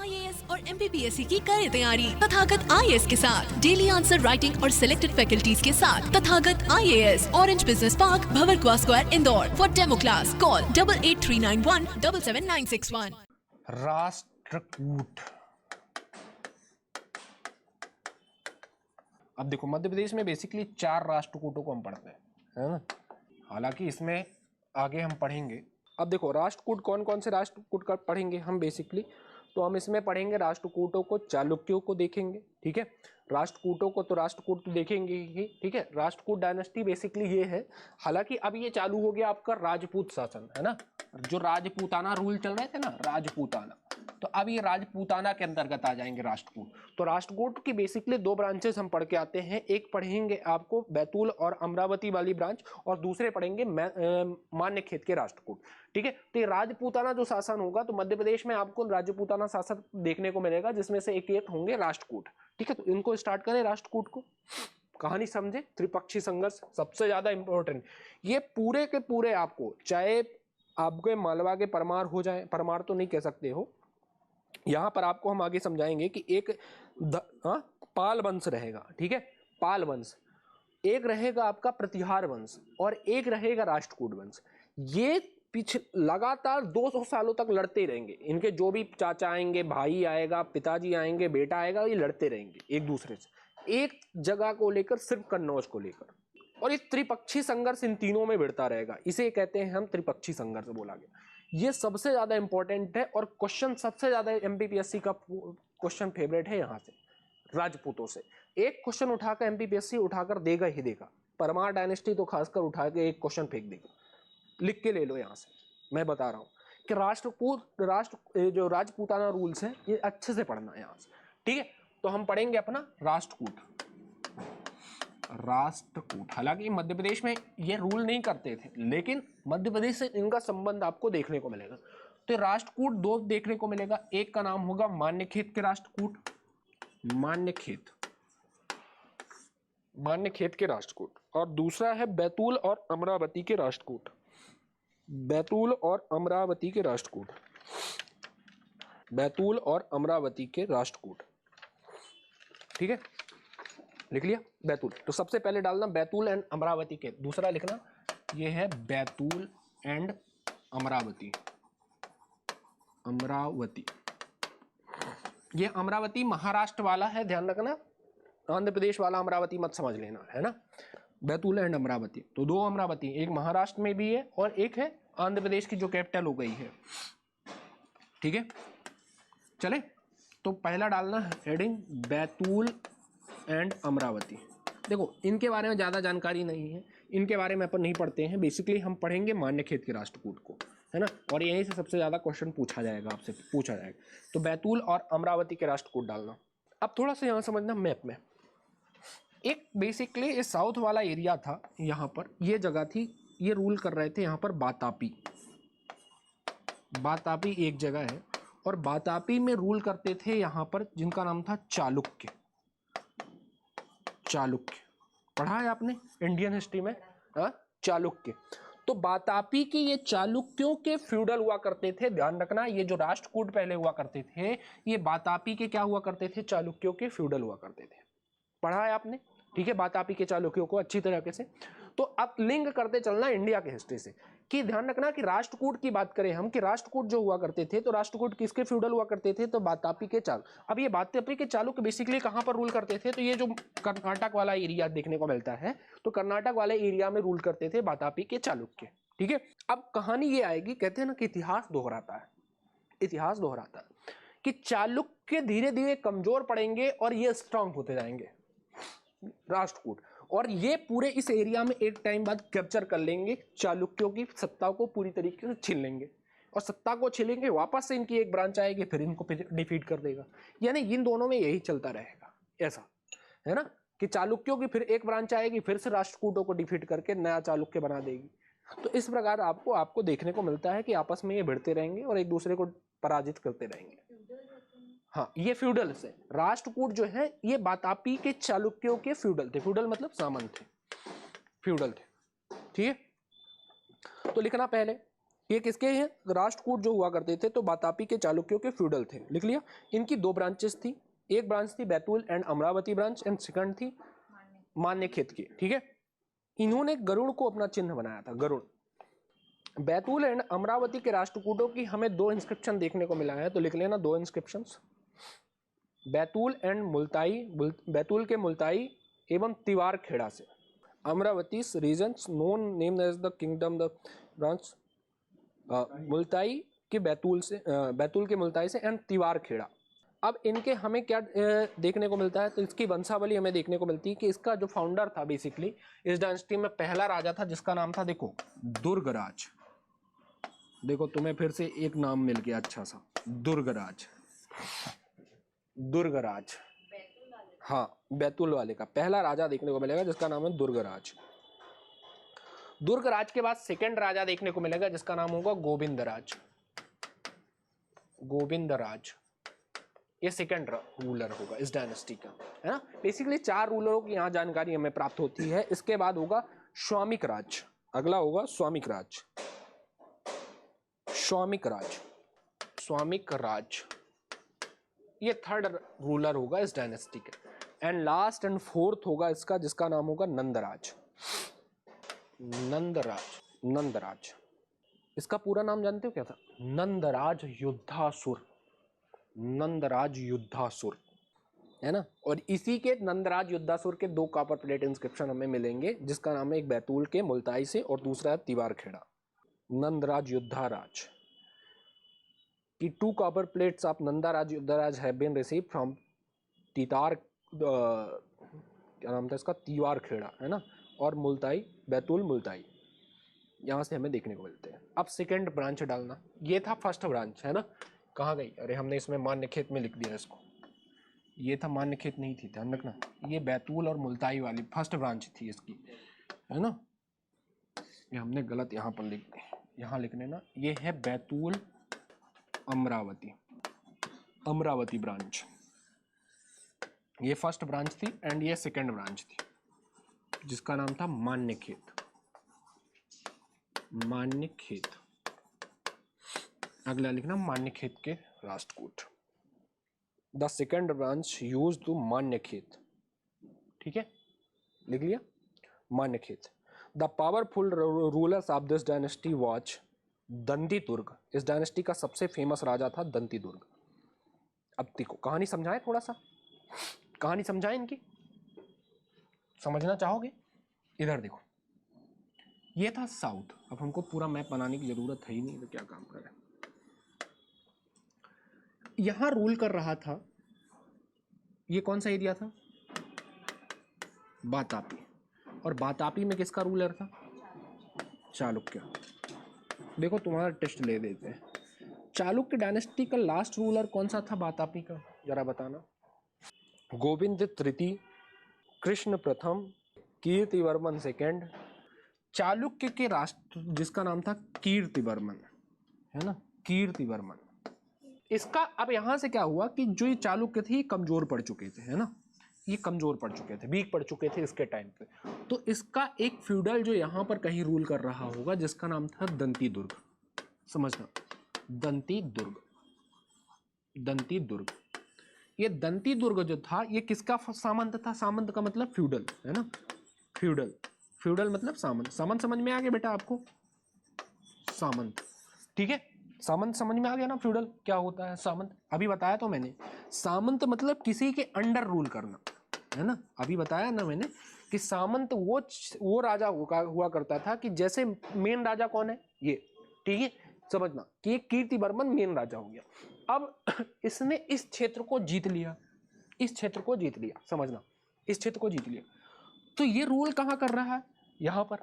IAS और MPPSC की करें तैयारी तथागत आईएएस के साथ डेली आंसर राइटिंग और सिलेक्टेड फैकल्टीज के साथ Tathagat IAS orange business park Bhanwarkuan square Indore for demo class call 8839177961। Rashtrakuta. अब देखो मध्य प्रदेश में बेसिकली 4 राष्ट्रकूटों को हम पढ़ते हैं, है ना। हालांकि इसमें आगे हम पढ़ेंगे। अब देखो राष्ट्रकूट कौन कौन से राष्ट्रकूट का पढ़ेंगे हम बेसिकली, तो हम इसमें पढ़ेंगे राष्ट्रकूटों को, चालुक्यों को देखेंगे, ठीक है। राष्ट्रकूटों को तो राष्ट्रकूट तो देखेंगे ही, ठीक है। राष्ट्रकूट डायनेस्टी बेसिकली ये है। हालांकि अब ये चालू हो गया आपका राजपूत शासन, है ना। जो राजपूताना रूल चल रहे थे ना, राजपूताना, तो अब ये राजपूताना के अंतर्गत आ जाएंगे राष्ट्रकूट। तो राष्ट्रकूट की बेसिकली 2 ब्रांचेस हम पढ़ के आते हैं। एक पढ़ेंगे आपको बैतूल और अमरावती वाली ब्रांच, और दूसरे पढ़ेंगे मान्यखेत के राष्ट्रकूट, ठीक है। तो ये राजपूताना जो शासन होगा, तो मध्य प्रदेश में आपको राजपूताना शासन देखने को मिलेगा, जिसमें से एक होंगे राष्ट्रकूट, ठीक है। तो इनको स्टार्ट करें राष्ट्रकूट को। कहानी समझे, त्रिपक्षी संघर्ष सबसे ज्यादा इंपॉर्टेंट। ये पूरे के पूरे आपको, चाहे आपके मालवा के परमार हो जाए, परमार तो नहीं कह सकते हो, यहां पर आपको हम आगे समझाएंगे कि एक पाल वंश रहेगा, ठीक है। पाल वंश, एक रहेगा आपका प्रतिहार वंश, और एक रहेगा राष्ट्रकूट वंश। ये लगातार 200 सालों तक लड़ते रहेंगे। इनके जो भी चाचा आएंगे, भाई आएगा, पिताजी आएंगे, बेटा आएगा, ये लड़ते रहेंगे एक दूसरे से, एक जगह को लेकर, सिर्फ कन्नौज को लेकर। और ये त्रिपक्षी संघर्ष इन तीनों में भिड़ता रहेगा, इसे कहते हैं हम त्रिपक्षी संघर्ष बोला गया। ये सबसे ज्यादा इंपॉर्टेंट है, और क्वेश्चन सबसे ज्यादा एमपीपीएससी का क्वेश्चन फेवरेट है यहाँ से, राजपूतों से। एक क्वेश्चन उठाकर एमपीपीएससी उठाकर देगा ही देगा। परमार डायनेस्टी तो खासकर उठा के एक क्वेश्चन फेंक देगा। लिख के ले लो यहाँ से, मैं बता रहा हूँ कि जो राजपूताना रूल्स हैं, ये अच्छे से पढ़ना है यहाँ से, ठीक है। तो हम पढ़ेंगे अपना राष्ट्रकूट। हालांकि मध्य प्रदेश में ये रूल नहीं करते थे, लेकिन मध्य प्रदेश से इनका संबंध आपको देखने को मिलेगा। तो राष्ट्रकूट 2 देखने को मिलेगा। एक का नाम होगा मान्यखेत के राष्ट्रकूट, मान्यखेत के राष्ट्रकूट, और दूसरा है बैतूल और अमरावती के राष्ट्रकूट, बैतूल और अमरावती के राष्ट्रकूट, बैतूल और अमरावती के राष्ट्रकूट, ठीक है। लिख लिया बैतूल। तो सबसे पहले डालना बैतूल एंड अमरावती के, दूसरा लिखना ये है बैतूल एंड अमरावती, अमरावती। ये अमरावती महाराष्ट्र वाला है, ध्यान रखना, आंध्र प्रदेश वाला अमरावती मत समझ लेना, है ना। बैतूल एंड अमरावती, तो 2 अमरावती, एक महाराष्ट्र में भी है और एक है आंध्र प्रदेश की जो कैपिटल हो गई है, ठीक है। चले, तो पहला डालना हेडिंग बैतूल एंड अमरावती। देखो इनके बारे में ज़्यादा जानकारी नहीं है, इनके बारे में अपन नहीं पढ़ते हैं। बेसिकली हम पढ़ेंगे मान्यखेत के राष्ट्रकूट को, है ना, और यहीं से सबसे ज़्यादा क्वेश्चन पूछा जाएगा, आपसे पूछा जाएगा। तो बैतूल और अमरावती के राष्ट्रकूट डालना। अब थोड़ा सा यहाँ समझना मैप में, एक बेसिकली ये साउथ वाला एरिया था, यहाँ पर ये जगह थी, ये रूल कर रहे थे यहाँ पर बातापी। बातापी एक जगह है, और बातापी में रूल करते थे यहाँ पर जिनका नाम था चालुक्य। चालुक्य पढ़ा है आपने इंडियन हिस्ट्री में, चालुक्य। तो बातापी के ये चालुक्यों के फ्यूडल हुआ करते थे। ध्यान रखना, ये जो राष्ट्रकूट पहले हुआ करते थे, ये बातापी के क्या हुआ करते थे, चालुक्यों के फ्यूडल हुआ करते थे। पढ़ा है आपने, ठीक है, बातापी के चालुक्यों को अच्छी तरीके से। तो अब लिंक करते चलना इंडिया के हिस्ट्री से, कि ध्यान रखना कि राष्ट्रकूट की बात करें हम, कि राष्ट्रकूट जो हुआ करते थे, तो राष्ट्रकूट किसके फ्यूडल हुआ करते थे, तो बातापी के चालुक्य। अब ये बातापी के चालुक्य बेसिकली कहां पर रूल करते थे, तो ये जो कर्नाटक वाला एरिया देखने को मिलता है, तो कर्नाटक वाले एरिया में रूल करते थे बातापी के चालुक्य, ठीक है। अब कहानी ये आएगी, कहते हैं ना कि इतिहास दोहराता है, इतिहास दोहराता है, कि चालुक्य धीरे धीरे कमजोर पड़ेंगे और ये स्ट्रांग होते जाएंगे राष्ट्रकूट, और ये पूरे इस एरिया में एक टाइम बाद कैप्चर कर लेंगे, चालुक्यों की सत्ता को पूरी तरीके से छीन लेंगे, और सत्ता को छीनेंगे, वापस से इनकी एक ब्रांच आएगी, फिर इनको डिफीट कर देगा। यानी इन दोनों में यही चलता रहेगा, ऐसा है ना, कि चालुक्यों की फिर एक ब्रांच आएगी, फिर से राष्ट्रकूटों को डिफीट करके नया चालुक्य बना देगी। तो इस प्रकार आपको देखने को मिलता है कि आपस में ये भिड़ते रहेंगे और एक दूसरे को पराजित करते रहेंगे। हाँ, ये फ्यूडल से राष्ट्रकूट जो है ये बातापी के चालुक्यों के फ्यूडल थे। फ्यूडल मतलब सामंत थे, फ्यूडल थे, ठीक है। तो लिखना पहले ये किसके हैं? राष्ट्रकूट जो हुआ करते थे तो वातापी के चालुक्यों के फ्यूडल थे। लिख लिया। इनकी 2 ब्रांचेस थी, एक ब्रांच थी Betul and Amravati branch and second थी मान्यखेत की। ठीक है, इन्होंने गरुड़ को अपना चिन्ह बनाया था, गरुड़। बैतूल एंड अमरावती के राष्ट्रकूटों की हमें 2 इंस्क्रिप्शन देखने को मिला है, तो लिख लेना 2 इंस्क्रिप्शंस, बैतूल एंड मुल्ताई, बैतूल के मुल्ताई एवं तिवार खेड़ा से। Amravati regions known name as the kingdom the branch, Multai के बैतूल से, बैतूल के मुल्ताई से एंड तिवार खेड़ा। अब इनके हमें क्या देखने को मिलता है, तो इसकी वंशावली हमें देखने को मिलती है कि इसका जो फाउंडर था बेसिकली इस डायनेस्टी में पहला राजा था जिसका नाम था, देखो, दुर्गराज। देखो तुम्हें फिर से एक नाम मिल गया अच्छा सा, दुर्गराज। दुर्गराज, हाँ, बैतूल वाले का पहला राजा देखने को मिलेगा जिसका नाम है दुर्गराज। दुर्गराज के बाद सेकंड राजा देखने को मिलेगा जिसका नाम होगा गोविंदराज। गोविंदराज ये सेकंड रूलर होगा इस डायनेस्टी का, है ना। बेसिकली 4 रूलरों की यहाँ जानकारी हमें प्राप्त होती है। इसके बाद होगा स्वामिक राज, अगला होगा स्वामिक राज। स्वामिक राज, स्वामिक राज ये थर्ड रूलर होगा इस डायनेस्टी के। एंड लास्ट एंड फोर्थ होगा इसका जिसका नाम होगा नंदराज। नंदराज, नंदराज इसका पूरा नाम जानते हो क्या था? नंदराज युद्धासुर। नंदराज युद्धासुर, है ना। और इसी के नंदराज युद्धासुर के 2 कॉपर प्लेट इंस्क्रिप्शन हमें मिलेंगे जिसका नाम है एक बैतूल के मुल्ताई से और दूसरा है तिवार खेड़ा। नंदराज युद्धाराज की 2 copper plates of Nandraj Yuddharaj have been received from Titar, क्या नाम था इसका, तिवार खेड़ा, है ना, और मुल्ताई, बैतूल मुल्ताई, यहाँ से हमें देखने को मिलते हैं। अब सेकंड ब्रांच डालना, ये था फर्स्ट ब्रांच, है ना। कहाँ गई? अरे हमने इसमें मान्यखेत में लिख दिया इसको, ये था मान्यखेत नहीं थी, ध्यान रखना। ये बैतूल और मुल्ताई वाली फर्स्ट ब्रांच थी इसकी, है ना। ये हमने गलत यहाँ पर लिख दिया, यहाँ लिख लेना। ये है बैतूल अमरावती, अमरावती ब्रांच, ये फर्स्ट ब्रांच थी एंड ये सेकंड ब्रांच थी जिसका नाम था मान्यखेत। मान्यखेत, अगला लिखना मान्यखेत के Rashtrakuta. The second branch use to Manyakheta, ठीक है, लिख लिया Manyakheta. The powerful rulers of this dynasty was Dantidurga. इस डायनेस्टी का सबसे फेमस राजा था दंती दुर्ग। अब देखो कहानी समझाएं, थोड़ा सा कहानी समझाएं इनकी, समझना चाहोगे? इधर देखो, ये था साउथ। अब हमको पूरा मैप बनाने की जरूरत है ही नहीं, तो क्या काम करें। यहां रूल कर रहा था, ये कौन सा एरिया था? वातापी। और वातापी में किसका रूलर था? चालुक्य। देखो तुम्हारा टेस्ट ले देते हैं। चालुक्य डायनेस्टी का लास्ट रूलर कौन सा था वातापी का, जरा बताना। गोविंद तृतीय, कृष्ण प्रथम, कीर्तिवर्मन सेकंड। चालुक्य के राष्ट्र जिसका नाम था कीर्तिवर्मन, है ना, कीर्तिवर्मन। इसका अब यहां से क्या हुआ कि जो ये चालुक्य थे ये कमजोर पड़ चुके थे, है ना, ये कमजोर पड़ चुके थे, वीक पड़ चुके थे इसके टाइम पे। तो इसका एक फ्यूडल जो यहाँ पर कहीं रूल कर रहा होगा जिसका नाम था दंती दुर्ग। समझना, दंती दुर्ग, दंती दुर्ग। ये दंती दुर्ग जो था ये किसका सामंत था? सामंत का मतलब फ्यूडल, है ना, फ्यूडल, फ्यूडल मतलब सामंत। सामंत समझ में आ गया बेटा आपको? सामंत, ठीक है, सामंत समझ में आ गया ना। फ्यूडल क्या होता है? सामंत अभी बताया तो मैंने। सामंत मतलब किसी के अंडर रूल करना, है ना, अभी बताया ना मैंने कि सामंत वो राजा हुआ करता था कि जैसे मेन राजा कौन है? ये, ठीक है, समझना कि कीर्तिवर्मन मेन राजा हो गया। अब इसने इस क्षेत्र को जीत लिया, इस क्षेत्र को जीत लिया, समझना, इस क्षेत्र को जीत लिया। तो ये रूल कहाँ कर रहा है? यहाँ पर,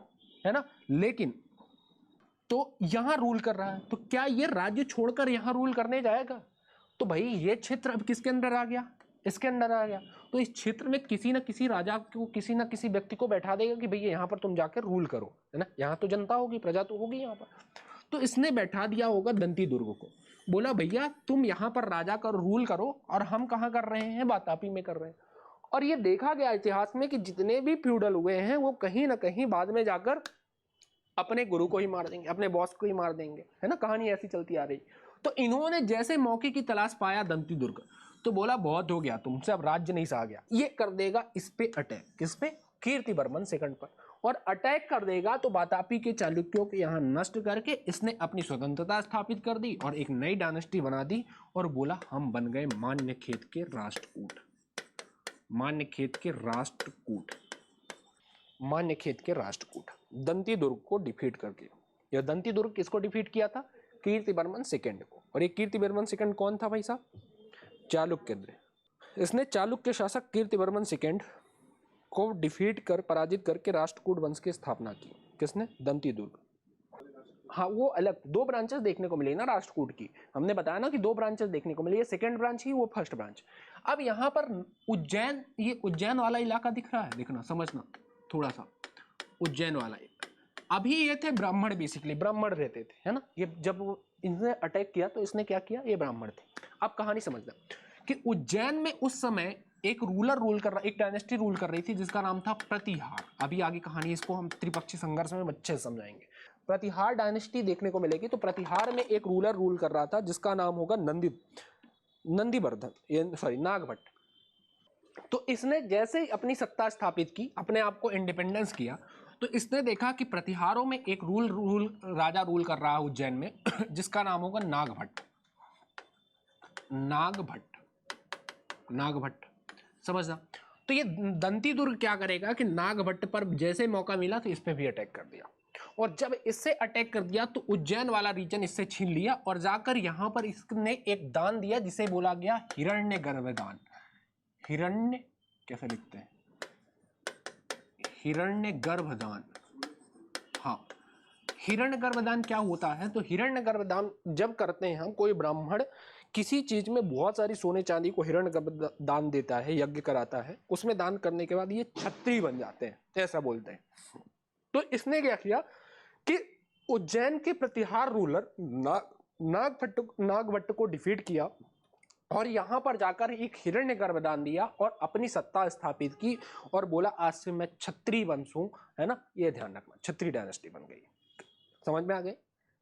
है ना। लेकिन तो यहां रूल कर रहा है, तो क्या ये राज्य छोड़कर यहां रूल करने जाएगा? तो भाई ये क्षेत्र अब किसके अंदर आ गया? इसके अंदर आ गया। तो इस क्षेत्र में किसी ना किसी राजा को, किसी ना किसी व्यक्ति को बैठा देगा कि भैया यहाँ पर तुम जाकर रूल करो, है ना। यहाँ तो जनता होगी, प्रजा तो होगी यहाँ पर। तो इसने बैठा दिया होगा दंती दुर्ग को, बोला भैया तुम यहाँ पर राजा का रूल करो, और हम कहाँ कर रहे हैं? वातापी में कर रहे हैं। और ये देखा गया इतिहास में कि जितने भी फ्यूडल हुए हैं वो कहीं ना कहीं बाद में जाकर अपने गुरु को ही मार देंगे, अपने बॉस को ही मार देंगे, है ना। कहानी ऐसी चलती आ रही। तो इन्होंने जैसे मौके की तलाश पाया दंती दुर्ग, तो बोला बहुत हो गया तुमसे, अब राज्य नहीं सहा गया, ये कर देगा इस पे अटैक। किस पे? कीर्तिवर्मन सेकंड पर। और अटैक कर देगा तो वातापी के चालुक्यों के यहाँ नष्ट करके इसने अपनी स्वतंत्रता स्थापित कर दी और एक नई डायनेस्टी बना दी और बोला हम बन गए मान्यखेत के राष्ट्रकूट। मान्यखेत के राष्ट्रकूट, मान्यखेत के राष्ट्रकूट, दंती दुर्ग को डिफीट करके। यह दंती दुर्ग किसको डिफीट किया था? कीर्तिवर्मन सेकंड को। और ये कीर्तिवर्मन सेकंड कौन था भाई साहब? चालुक्य ने। इसने चालुक्य शासक कीर्तिवर्मन सेकंड को डिफीट कर, पराजित करके राष्ट्रकूट वंश की स्थापना की। किसने? दंती दुर्ग। हाँ, वो अलग दो ब्रांचेस देखने को मिली ना राष्ट्रकूट की। हमने बताया ना कि दो ब्रांचेस देखने को मिली, ये सेकंड ब्रांच ही, वो फर्स्ट ब्रांच। अब यहाँ पर उज्जैन, ये उज्जैन वाला इलाका दिख रहा है, देखना समझना थोड़ा सा। उज्जैन वाला अभी ये थे ब्राह्मण, बेसिकली ब्राह्मण रहते थे, है ना। ये जब इन्होंने अटैक किया तो इसने क्या किया? ये ब्राह्मण थे। अब कहानी समझना कि उज्जैन में उस समय एक रूलर रूल कर रहा, एक डायनेस्टी रूल कर रही थी जिसका नाम था प्रतिहार। अभी आगे कहानी इसको हम त्रिपक्षी संघर्ष में अच्छे से समझाएंगे। प्रतिहार डायनेस्टी देखने को मिलेगी। तो प्रतिहार में एक रूलर रूल कर रहा था जिसका नाम होगा नंदीवर्धन, सॉरी नागभट्ट। तो इसने जैसे ही अपनी सत्ता स्थापित की, अपने आप को इंडिपेंडेंस किया, तो इसने देखा कि प्रतिहारों में एक राजा रूल कर रहा है उज्जैन में जिसका नाम होगा नागभट्ट। नागभट्ट समझना। तो ये दंती दुर्ग क्या करेगा कि नागभट्ट पर जैसे मौका मिला तो इस पे भी अटैक कर दिया। और जब इससे अटैक कर दिया तो उज्जैन वाला रीजन इससे छीन लिया और जाकर यहां पर इसने एक दान दिया जिसे बोला गया हिरण्य गर्भदान। हिरण्य कैसे लिखते हैं? हिरण्य गर्भदान। हाँ, हिरण्य गर्भदान क्या होता है? तो हिरण्य गर्भदान जब करते हैं हम, कोई ब्राह्मण किसी चीज में बहुत सारी सोने चांदी को हिरण्य गर्भदान देता है, यज्ञ कराता है, उसमें दान करने के बाद ये छत्री बन जाते हैं, ऐसा बोलते हैं। तो इसने क्या किया कि उज्जैन के प्रतिहार रूलर नागभट्ट को डिफीट किया और यहां पर जाकर एक हिरण्य गर्भदान दिया और अपनी सत्ता स्थापित की और बोला आज से मैं छत्री वंश हूं, है ना। ये ध्यान रखना, छत्री डायनेस्टी बन गई। समझ में आ गए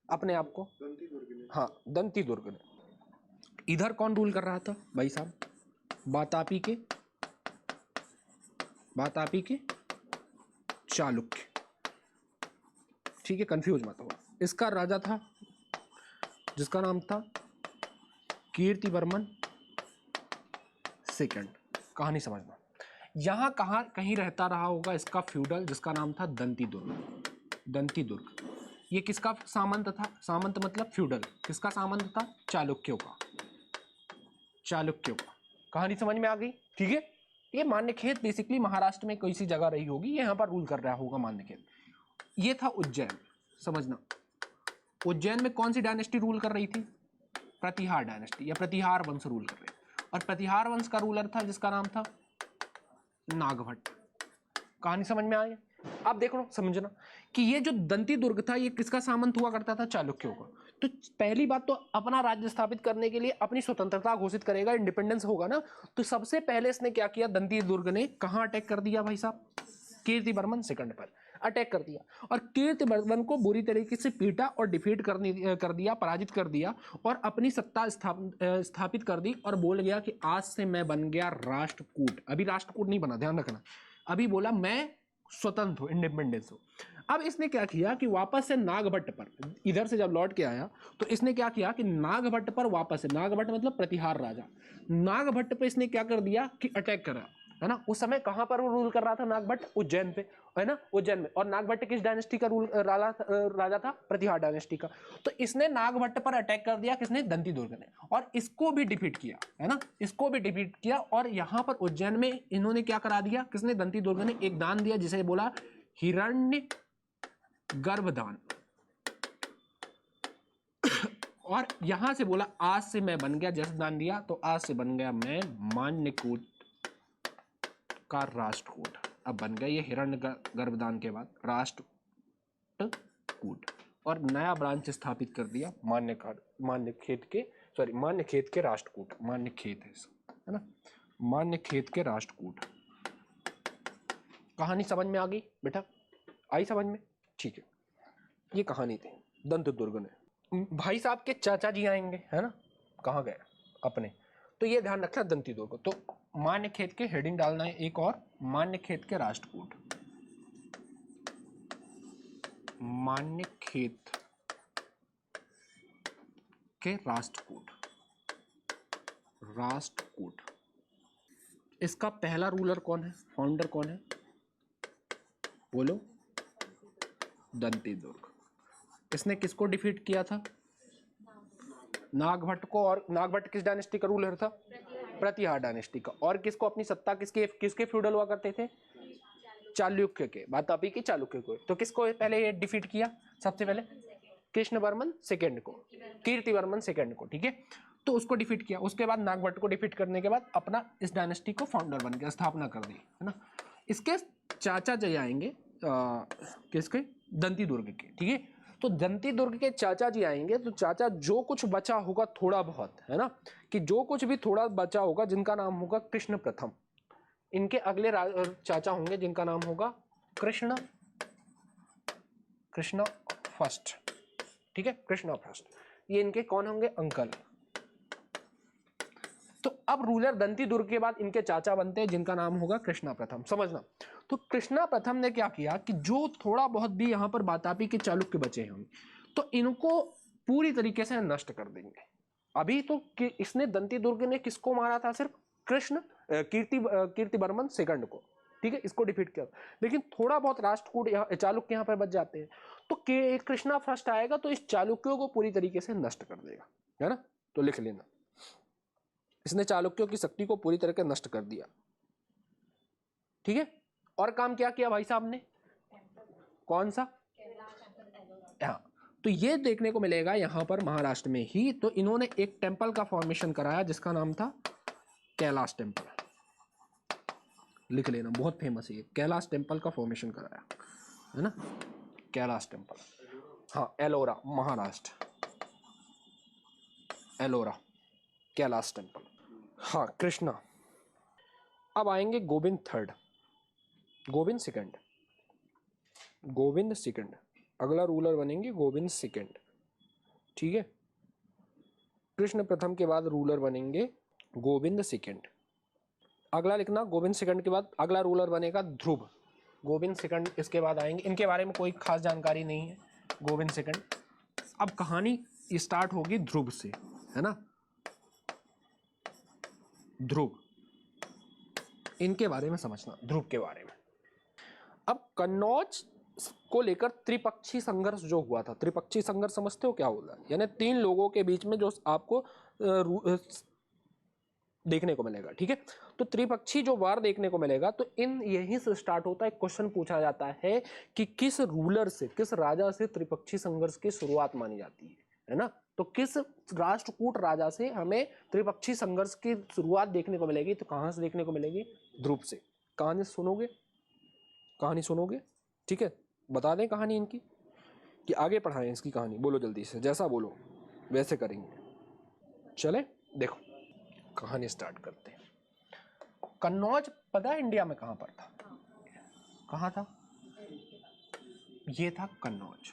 अपने आप को? हाँ, दंती दुर्ग ने। इधर कौन रूल कर रहा था भाई साहब? वातापी के चालुक्य। ठीक है, कंफ्यूज मत हो। इसका राजा था जिसका नाम था कीर्तिवर्मन सेकंड। कहानी समझना। यहां कहीं रहता रहा होगा इसका फ्यूडल जिसका नाम था दंती दुर्ग। ये किसका सामंत था? सामंत मतलब फ्यूडल। किसका सामंत था? चालुक्यों का। कहानी समझ में आ गई? ठीक है। ये मान्यखेत बेसिकली महाराष्ट्र में कोई सी जगह रही होगी, ये यहाँ पर रूल कर रहा होगा मान्यखेत। ये था उज्जैन। समझना, उज्जैन में कौन सी डायनेस्टी रूल कर रही थी? प्रतिहार डायनेस्टी या प्रतिहार वंश रूल कर रही। और प्रतिहार वंश का रूलर था जिसका नाम था नागभट्ट। कहानी समझ में आई? अब देखो समझना कि ये जो दंती दुर्ग था ये किसका सामंत हुआ करता था? चालुक्यों का। तो पहली बात तो अपना राज्य स्थापित करने के लिए अपनी स्वतंत्रता घोषित करेगा, इंडिपेंडेंस होगा ना। तो सबसे पहले इसने क्या किया? दंती दुर्ग ने कहां अटैक कर दिया भाई साहब? कीर्तिवर्मन सेकंड पर अटैक कर दिया और कीर्तिवर्मन को बुरी तरीके से पीटा और डिफीट कर दिया, पराजित कर दिया और अपनी सत्ता स्थापित कर दी और बोल गया कि आज से मैं बन गया राष्ट्रकूट। अभी राष्ट्रकूट नहीं बना, ध्यान रखना। अभी बोला मैं स्वतंत्र हूं, इंडिपेंडेंस हूं। अब इसने क्या किया कि वापस से नागभट्ट पर, इधर से जब लौट के आया तो इसने क्या किया कि नागभट्ट पर वापस से, नागभट्ट मतलब प्रतिहार राजा, नागभट्ट पे इसने क्या कर दिया कि अटैक करा, है ना। उस समय कहां पर रूल कर रहा था नागभट्ट? उज्जैन पे, है ना, उज्जैन में। और नागभट्ट किस डायनेस्टी का राजा था? प्रतिहार डायनेस्टी का। तो इसने नागभट्ट पर अटैक कर दिया, किसने? दंती दुर्ग ने। और इसको भी डिफीट किया, है ना, इसको भी डिफीट किया। और यहां पर उज्जैन में इन्होंने क्या करा दिया? किसने? दंती दुर्ग ने एक दान दिया जिसे बोला हिरण्य गर्भदान। और यहां से बोला आज से मैं बन गया, जैसे दान दिया तो आज से बन गया मैं मान्यकूट का राष्ट्रकूट। अब बन गया ये हिरण्य गर्भदान के बाद राष्ट्रकूट और नया ब्रांच स्थापित कर दिया मान्यखेत के राष्ट्रकूट। मान्यखेत है ना, मान्यखेत के राष्ट्रकूट। कहानी समझ में आ गई बेटा? आई समझ में? ठीक है। ये कहानी थी दंत दुर्ग ने। भाई साहब के चाचा जी आएंगे, है ना, कहाँ गए अपने, तो ये ध्यान रखना दंती दुर्ग। तो मान्य खेत के हेडिंग डालना है एक और, मान्य खेत के राष्ट्रकूट, मान्य खेत के राष्ट्रकूट, राष्ट्रकूट। इसका पहला रूलर कौन है, फाउंडर कौन है, बोलो, दंती दुर्ग। इसने किसको डिफीट किया था, नागभट्ट को। और नागभट्ट किस डायनेस्टी का रूलर था, प्रतिहार डायनेस्टी का। और किसको अपनी सत्ता किसके फ्यूडल हुआ करते थे, चालुक्य के, वातापी के चालुक्य को। तो किसको पहले ये डिफीट किया, सबसे पहले कृष्णवर्मन सेकेंड को, कीर्तिवर्मन सेकेंड को, ठीक है। तो उसको डिफीट किया, उसके बाद नागभट्ट को डिफीट करने के बाद अपना इस डायनेस्टी को फाउंडर बन गया, स्थापना कर दी, है ना। इसके चाचा जी आएंगे किसके, दंती दुर्ग के, ठीक है। तो दंती दुर्ग के चाचा जी आएंगे, तो चाचा जो कुछ बचा होगा थोड़ा बहुत, है ना, कि जो कुछ भी थोड़ा बचा होगा, जिनका नाम होगा कृष्ण प्रथम। इनके अगले चाचा होंगे जिनका नाम होगा कृष्ण फर्स्ट, ठीक है, कृष्ण फर्स्ट। ये इनके कौन होंगे, अंकल। तो अब रूलर दंती दुर्ग के बाद इनके चाचा बनते हैं जिनका नाम होगा कृष्णा प्रथम, समझना। तो कृष्णा प्रथम ने क्या किया कि जो थोड़ा बहुत भी यहाँ पर वातापी के चालुक्य बचे हैं तो इनको पूरी तरीके से नष्ट कर देंगे। अभी तो इसने दंती दुर्ग ने किसको मारा था, सिर्फ कीर्तिवर्मन सेकंड को, ठीक है, इसको डिफीट किया। लेकिन थोड़ा बहुत राष्ट्रकूट चालुक्य यहाँ पर बच जाते हैं, तो कृष्णा फर्स्ट आएगा तो इस चालुक्यों को पूरी तरीके से नष्ट कर देगा, है ना। तो लिख लेना, इसने चालुक्यों की शक्ति को पूरी तरह से नष्ट कर दिया, ठीक है। और काम क्या किया भाई साहब ने, कौन सा, हाँ, तो ये देखने को मिलेगा यहां पर महाराष्ट्र में ही। तो इन्होंने एक टेंपल का फॉर्मेशन कराया जिसका नाम था कैलाश टेंपल, लिख लेना, बहुत फेमस है ये, कैलाश टेंपल का फॉर्मेशन कराया, है ना, कैलाश टेंपल। हाँ, एलोरा, महाराष्ट्र, एलोरा, कैलाश टेंपल। हाँ, कृष्णा। अब आएंगे Govind third, Govind second, Govind second, अगला रूलर बनेंगे गोविंद सेकंड, ठीक है। कृष्ण प्रथम के बाद रूलर बनेंगे गोविंद सेकंड। अगला लिखना, गोविंद सेकंड के बाद अगला रूलर बनेगा ध्रुव, गोविंद सेकंड इसके बाद आएंगे। इनके बारे में कोई खास जानकारी नहीं है, गोविंद सेकंड। अब कहानी स्टार्ट होगी ध्रुव से, है ना, ध्रुव, इनके बारे में समझना, ध्रुव के बारे में। अब कन्नौज को लेकर त्रिपक्षी संघर्ष जो हुआ था, त्रिपक्षी संघर्ष समझते हो क्या होता है, यानी तीन लोगों के बीच में जो आपको देखने को मिलेगा, ठीक है। तो त्रिपक्षी जो वार देखने को मिलेगा, तो इन यहीं से स्टार्ट होता है, क्वेश्चन पूछा जाता है कि किस रूलर से, किस राजा से त्रिपक्षी संघर्ष की शुरुआत मानी जाती है ना। तो किस राष्ट्रकूट राजा से हमें त्रिपक्षी संघर्ष की शुरुआत देखने को मिलेगी, तो कहां से देखने को मिलेगी, ध्रुव से। कहानी सुनोगे, कहानी सुनोगे, ठीक है। बता दें कहानी इनकी कि आगे पढ़ाएं इसकी कहानी, बोलो जल्दी से, जैसा बोलो वैसे करेंगे। चले देखो, कहानी स्टार्ट करते हैं। कन्नौज पता है इंडिया में कहां पर था, कहां था, ये था कन्नौज,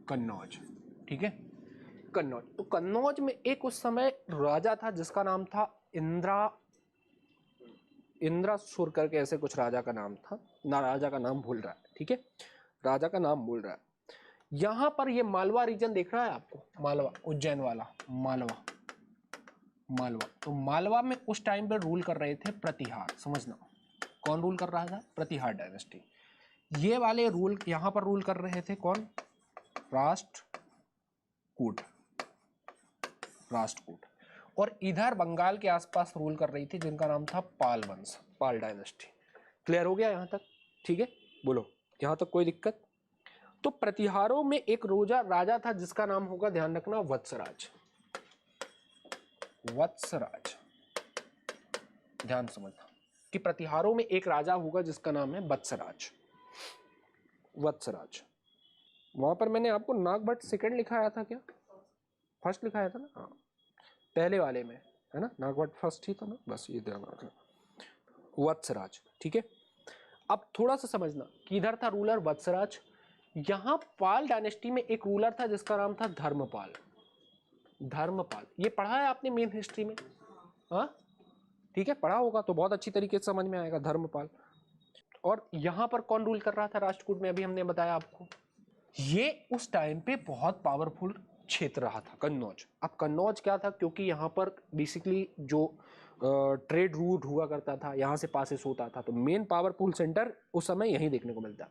कन्नौज, ठीक है, कन्नौज। तो कन्नौज में एक उस समय राजा था जिसका नाम था इंद्रासुर करके ऐसे कुछ राजा का नाम था ना, राजा का नाम भूल रहा है, ठीक है, राजा का नाम भूल रहा है। यहां पर ये मालवा रीजन दिख रहा है आपको, मालवा, उज्जैन वाला मालवा, मालवा। तो मालवा में उस टाइम पे रूल कर रहे थे प्रतिहार, समझना कौन रूल कर रहा था, प्रतिहार डायनेस्टी। ये वाले रूल यहां पर रूल कर रहे थे कौन, राष्ट्रकूट, राष्ट्रकूट। और इधर बंगाल के आसपास रूल कर रही थी जिनका नाम था पाल वंश, पाल डायनेस्टी। क्लियर हो गया यहां तक, ठीक है, बोलो यहां तक कोई दिक्कत। तो प्रतिहारों में एक राजा था जिसका नाम होगा, ध्यान रखना, वत्सराज, वत्सराज, ध्यान समझना कि प्रतिहारों में एक राजा होगा जिसका नाम है वत्सराज, वत्सराज। वहां पर मैंने आपको नागभट्ट सेकंड लिखाया था क्या, फर्स्ट लिखाया था ना, हाँ पहले वाले में, है ना, नागभट्ट फर्स्ट ही था ना, बस ये ध्यान रखना, वत्सराज, ठीक है। अब थोड़ा सा समझना कि इधर था रूलर वत्सराज, यहाँ पाल डायनेस्टी में एक रूलर था जिसका नाम था धर्मपाल। धर्मपाल, ये पढ़ा है आपने मेन हिस्ट्री में, हाँ ठीक है, पढ़ा होगा तो बहुत अच्छी तरीके से समझ में आएगा, धर्मपाल। और यहाँ पर कौन रूल कर रहा था राष्ट्रकूट में, अभी हमने बताया आपको, ये उस टाइम पे बहुत पावरफुल क्षेत्र रहा था कन्नौज। अब कन्नौज क्या था, क्योंकि यहाँ पर बेसिकली जो ट्रेड रूट हुआ करता था, यहाँ से पासेस होता था, तो मेन पावरफुल सेंटर उस समय यहीं देखने को मिलता।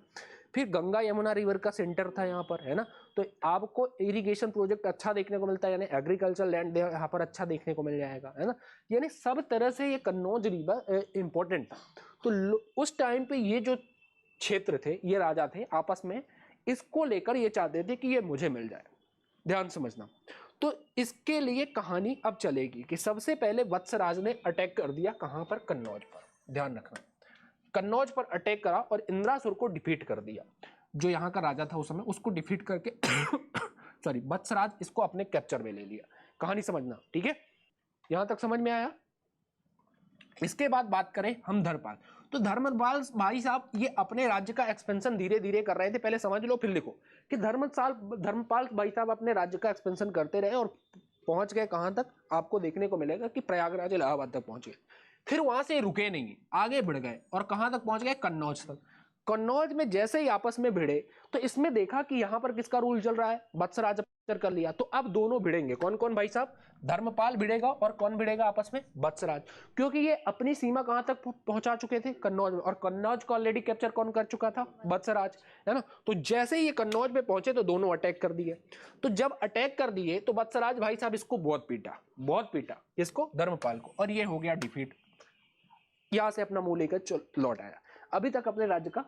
फिर गंगा यमुना रिवर का सेंटर था यहाँ पर, है ना, तो आपको इरिगेशन प्रोजेक्ट अच्छा देखने को मिलता है, यानी एग्रीकल्चर लैंड यहाँ पर अच्छा देखने को मिल जाएगा, है ना, यानी सब तरह से ये कन्नौज रिवर इंपॉर्टेंट था। तो उस टाइम पे ये जो क्षेत्र थे, ये राजा थे आपस में इसको लेकर ये चाहते थे कि ये मुझे मिल जाए, ध्यान समझना। तो इसके लिए कहानी अब चलेगी कि सबसे पहले वत्सराज ने अटैक कर दिया कहां पर, कन्नौज पर, ध्यान रखना, कन्नौज पर अटैक करा और इंद्रासुर को डिफीट कर दिया। जो यहाँ का राजा था उस समय, उसको डिफीट करके सॉरी वत्सराज इसको अपने कैप्चर में ले लिया। कहानी समझना, ठीक है, यहां तक समझ में आया। इसके बाद बात करें हम धर्मपाल, तो धर्मपाल भाई साहब ये अपने राज्य का एक्सपेंशन धीरे धीरे कर रहे थे। पहले समझ लो फिर लिखो कि धर्मपाल भाई साहब अपने राज्य का एक्सपेंशन करते रहे और पहुंच गए कहां तक, आपको देखने को मिलेगा कि प्रयागराज इलाहाबाद तक पहुंचे। फिर वहां से रुके नहीं, आगे बढ़ गए और कहां तक पहुंच गए, कन्नौज तक। कन्नौज में जैसे ही आपस में भिड़े तो इसमें देखा कि यहाँ पर किसका रूल चल रहा है, वत्सराज कर लिया, तो अब दोनों भिड़ेंगे। कौन कौन भाई साहब, धर्मपाल भिड़ेगा और कौन भिड़ेगा आपस में, वत्सराज, क्योंकि ये अपनी सीमा कहां तक पहुंचा चुके थे, कन्नौज में, और कन्नौज को ऑलरेडी कैप्चर कौन कर चुका था, वत्सराज, है ना। तो जैसे ही ये कन्नौज में पहुंचे तो दोनों अटैक कर दिए। तो जब अटैक कर दिए तो वत्सराज भाई साहब इसको बहुत पीटा इसको, धर्मपाल को, और ये हो गया डिफीट। यहां से अपना मुंह लेकर लौट आया। अभी तक अपने राज्य का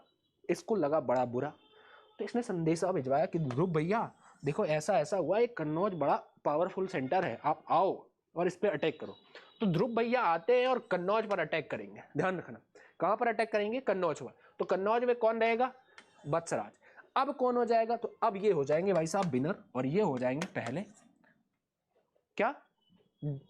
इसको लगा बड़ा बुरा, तो इसने संदेशा भिजवाया कि ध्रुव भैया देखो ऐसा ऐसा हुआ, एक कन्नौज बड़ा पावरफुल सेंटर है, आप आओ और इस पे अटैक करो। तो ध्रुव भैया आते हैं और कन्नौज पर अटैक करेंगे, ध्यान रखना, कहां पर अटैक करेंगे, कन्नौज पर। तो कन्नौज में कौन रहेगा, वत्सराज। अब कौन हो जाएगा, तो अब ये हो जाएंगे भाई साहब विनर, और ये हो जाएंगे पहले क्या,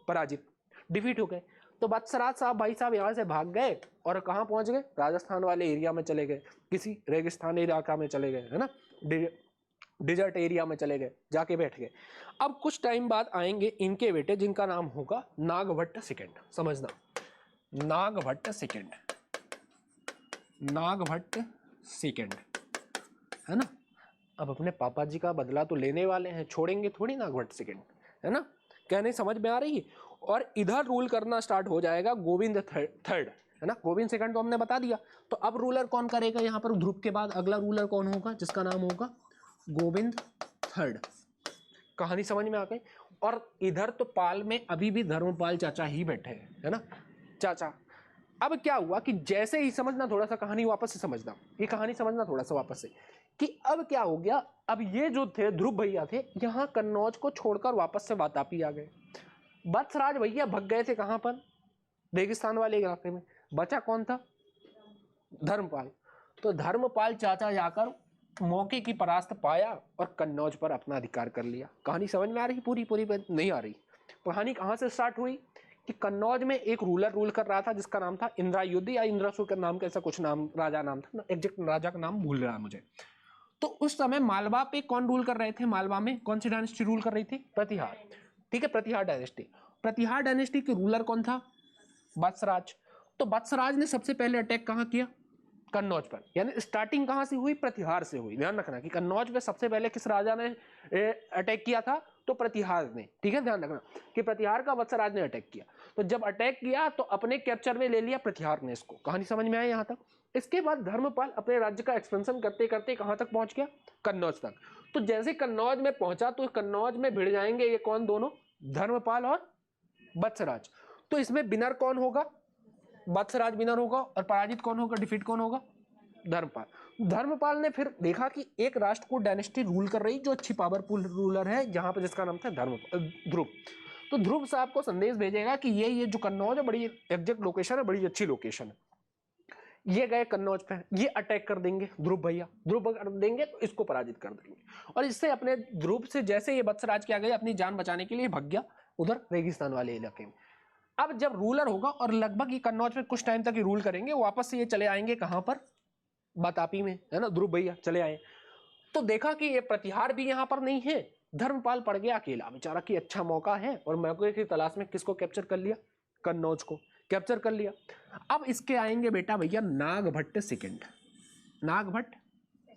पराजित, डिफीट हो गए। तो वत्सराज साहब भाई साहब यहाँ से भाग गए और कहाँ पहुंच गए, राजस्थान वाले एरिया में चले गए, किसी रेगिस्तान इलाका में चले गए, है ना, डिजर्ट एरिया में चले गए, जाके बैठ गए। अब कुछ टाइम बाद आएंगे इनके बेटे जिनका नाम होगा नागभट्ट सेकंड, समझना, नागभट्ट सेकंड, नागभट्ट सेकंड, है ना। अब अपने पापा जी का बदला तो लेने वाले हैं, छोड़ेंगे थोड़ी नागभट्ट सेकंड, है ना, कहने समझ में आ रही है। और इधर रूल करना स्टार्ट हो जाएगा गोविंद थर्ड, है ना, गोविंद सेकंड तो हमने बता दिया। तो अब रूलर कौन करेगा यहाँ पर, ध्रुव के बाद अगला रूलर कौन होगा, जिसका नाम होगा गोविंद थर्ड। कहानी समझ में आ गई। और इधर तो पाल में अभी भी धर्मपाल चाचा ही बैठे हैं, है ना, चाचा। अब क्या हुआ कि जैसे ही, समझना थोड़ा सा कहानी वापस से समझना, ये कहानी समझना थोड़ा सा वापस से, कि अब क्या हो गया, अब ये जो थे ध्रुव भैया थे, यहाँ कन्नौज को छोड़कर वापस से वातापी आ गए। वत्सराज भैया भग गए थे कहां पर, रेगिस्तान वाले इलाके में, बचा कौन था, धर्मपाल। तो धर्मपाल चाचा जाकर मौके की परास्त पाया और कन्नौज पर अपना अधिकार कर लिया। कहानी समझ में आ रही, पूरी नहीं आ रही। कहानी कहां से स्टार्ट हुई कि कन्नौज में एक रूलर रूल कर रहा था जिसका नाम था इंद्रायुध या इंद्रासुर का नाम, कैसा कुछ नाम, राजा नाम था, एग्जैक्ट राजा का नाम भूल रहा है मुझे। तो उस समय मालवा पे कौन रूल कर रहे थे, मालवा में कौन सी डायनेस्टी रूल कर रही थी, प्रतिहार, ठीक है, प्रतिहार डायनेस्टी। प्रतिहार डायनेस्टी के रूलर कौन था, वत्सराज। तो वत्सराज ने सबसे पहले अटैक कहां किया, कन्नौज पर, यानी स्टार्टिंग कहां से हुई, प्रतिहार से हुई। ध्यान रखना कि कन्नौज पे सबसे पहले किस राजा ने अटैक किया था, तो प्रतिहार ने, ठीक है, ध्यान रखना कि प्रतिहार का वत्सराज ने अटैक किया। तो जब अटैक किया तो अपने कैप्चर में ले लिया प्रतिहार ने इसको। कहानी समझ में आया यहां तक। इसके बाद धर्मपाल अपने राज्य का एक्सपेंशन करते करते कहां तक पहुंच गया, कन्नौज तक। तो जैसे कन्नौज में पहुंचा तो कन्नौज में भिड़ जाएंगे ये कौन, दोनों, धर्मपाल और वत्सराज। तो इसमें विनर कौन होगा, वत्सराज विनर होगा, और पराजित कौन होगा, डिफीट कौन होगा, धर्मपाल। धर्मपाल ने फिर देखा कि एक राष्ट्रकूट डायनेस्टी रूल कर रही जो अच्छी पावरफुल रूलर है, जहां पर जिसका नाम था ध्रुव। तो ध्रुव साहब को संदेश भेजेगा कि ये जो कन्नौज है बड़ी एग्जैक्ट लोकेशन है, बड़ी अच्छी लोकेशन है। ये गए कन्नौज पे, ये अटैक कर देंगे ध्रुव भैया, ध्रुव कर देंगे तो इसको पराजित कर देंगे। और इससे अपने ध्रुव से जैसे ये वत्सराज के आ गए, अपनी जान बचाने के लिए भाग गया उधर रेगिस्तान वाले इलाके में। अब जब रूलर होगा और लगभग ये कन्नौज पे कुछ टाइम तक ये रूल करेंगे, वापस से ये चले आएंगे कहां पर, बातापी में, है ना, ध्रुव भैया चले आए। तो देखा कि ये प्रतिहार भी यहाँ पर नहीं है, धर्मपाल पड़ गया अकेला बेचारा कि अच्छा मौका है, और मौके की तलाश में किसको कैप्चर कर लिया, कन्नौज को कैप्चर कर लिया। अब इसके आएंगे बेटा भैया नागभट्ट सेकंड, नागभट्ट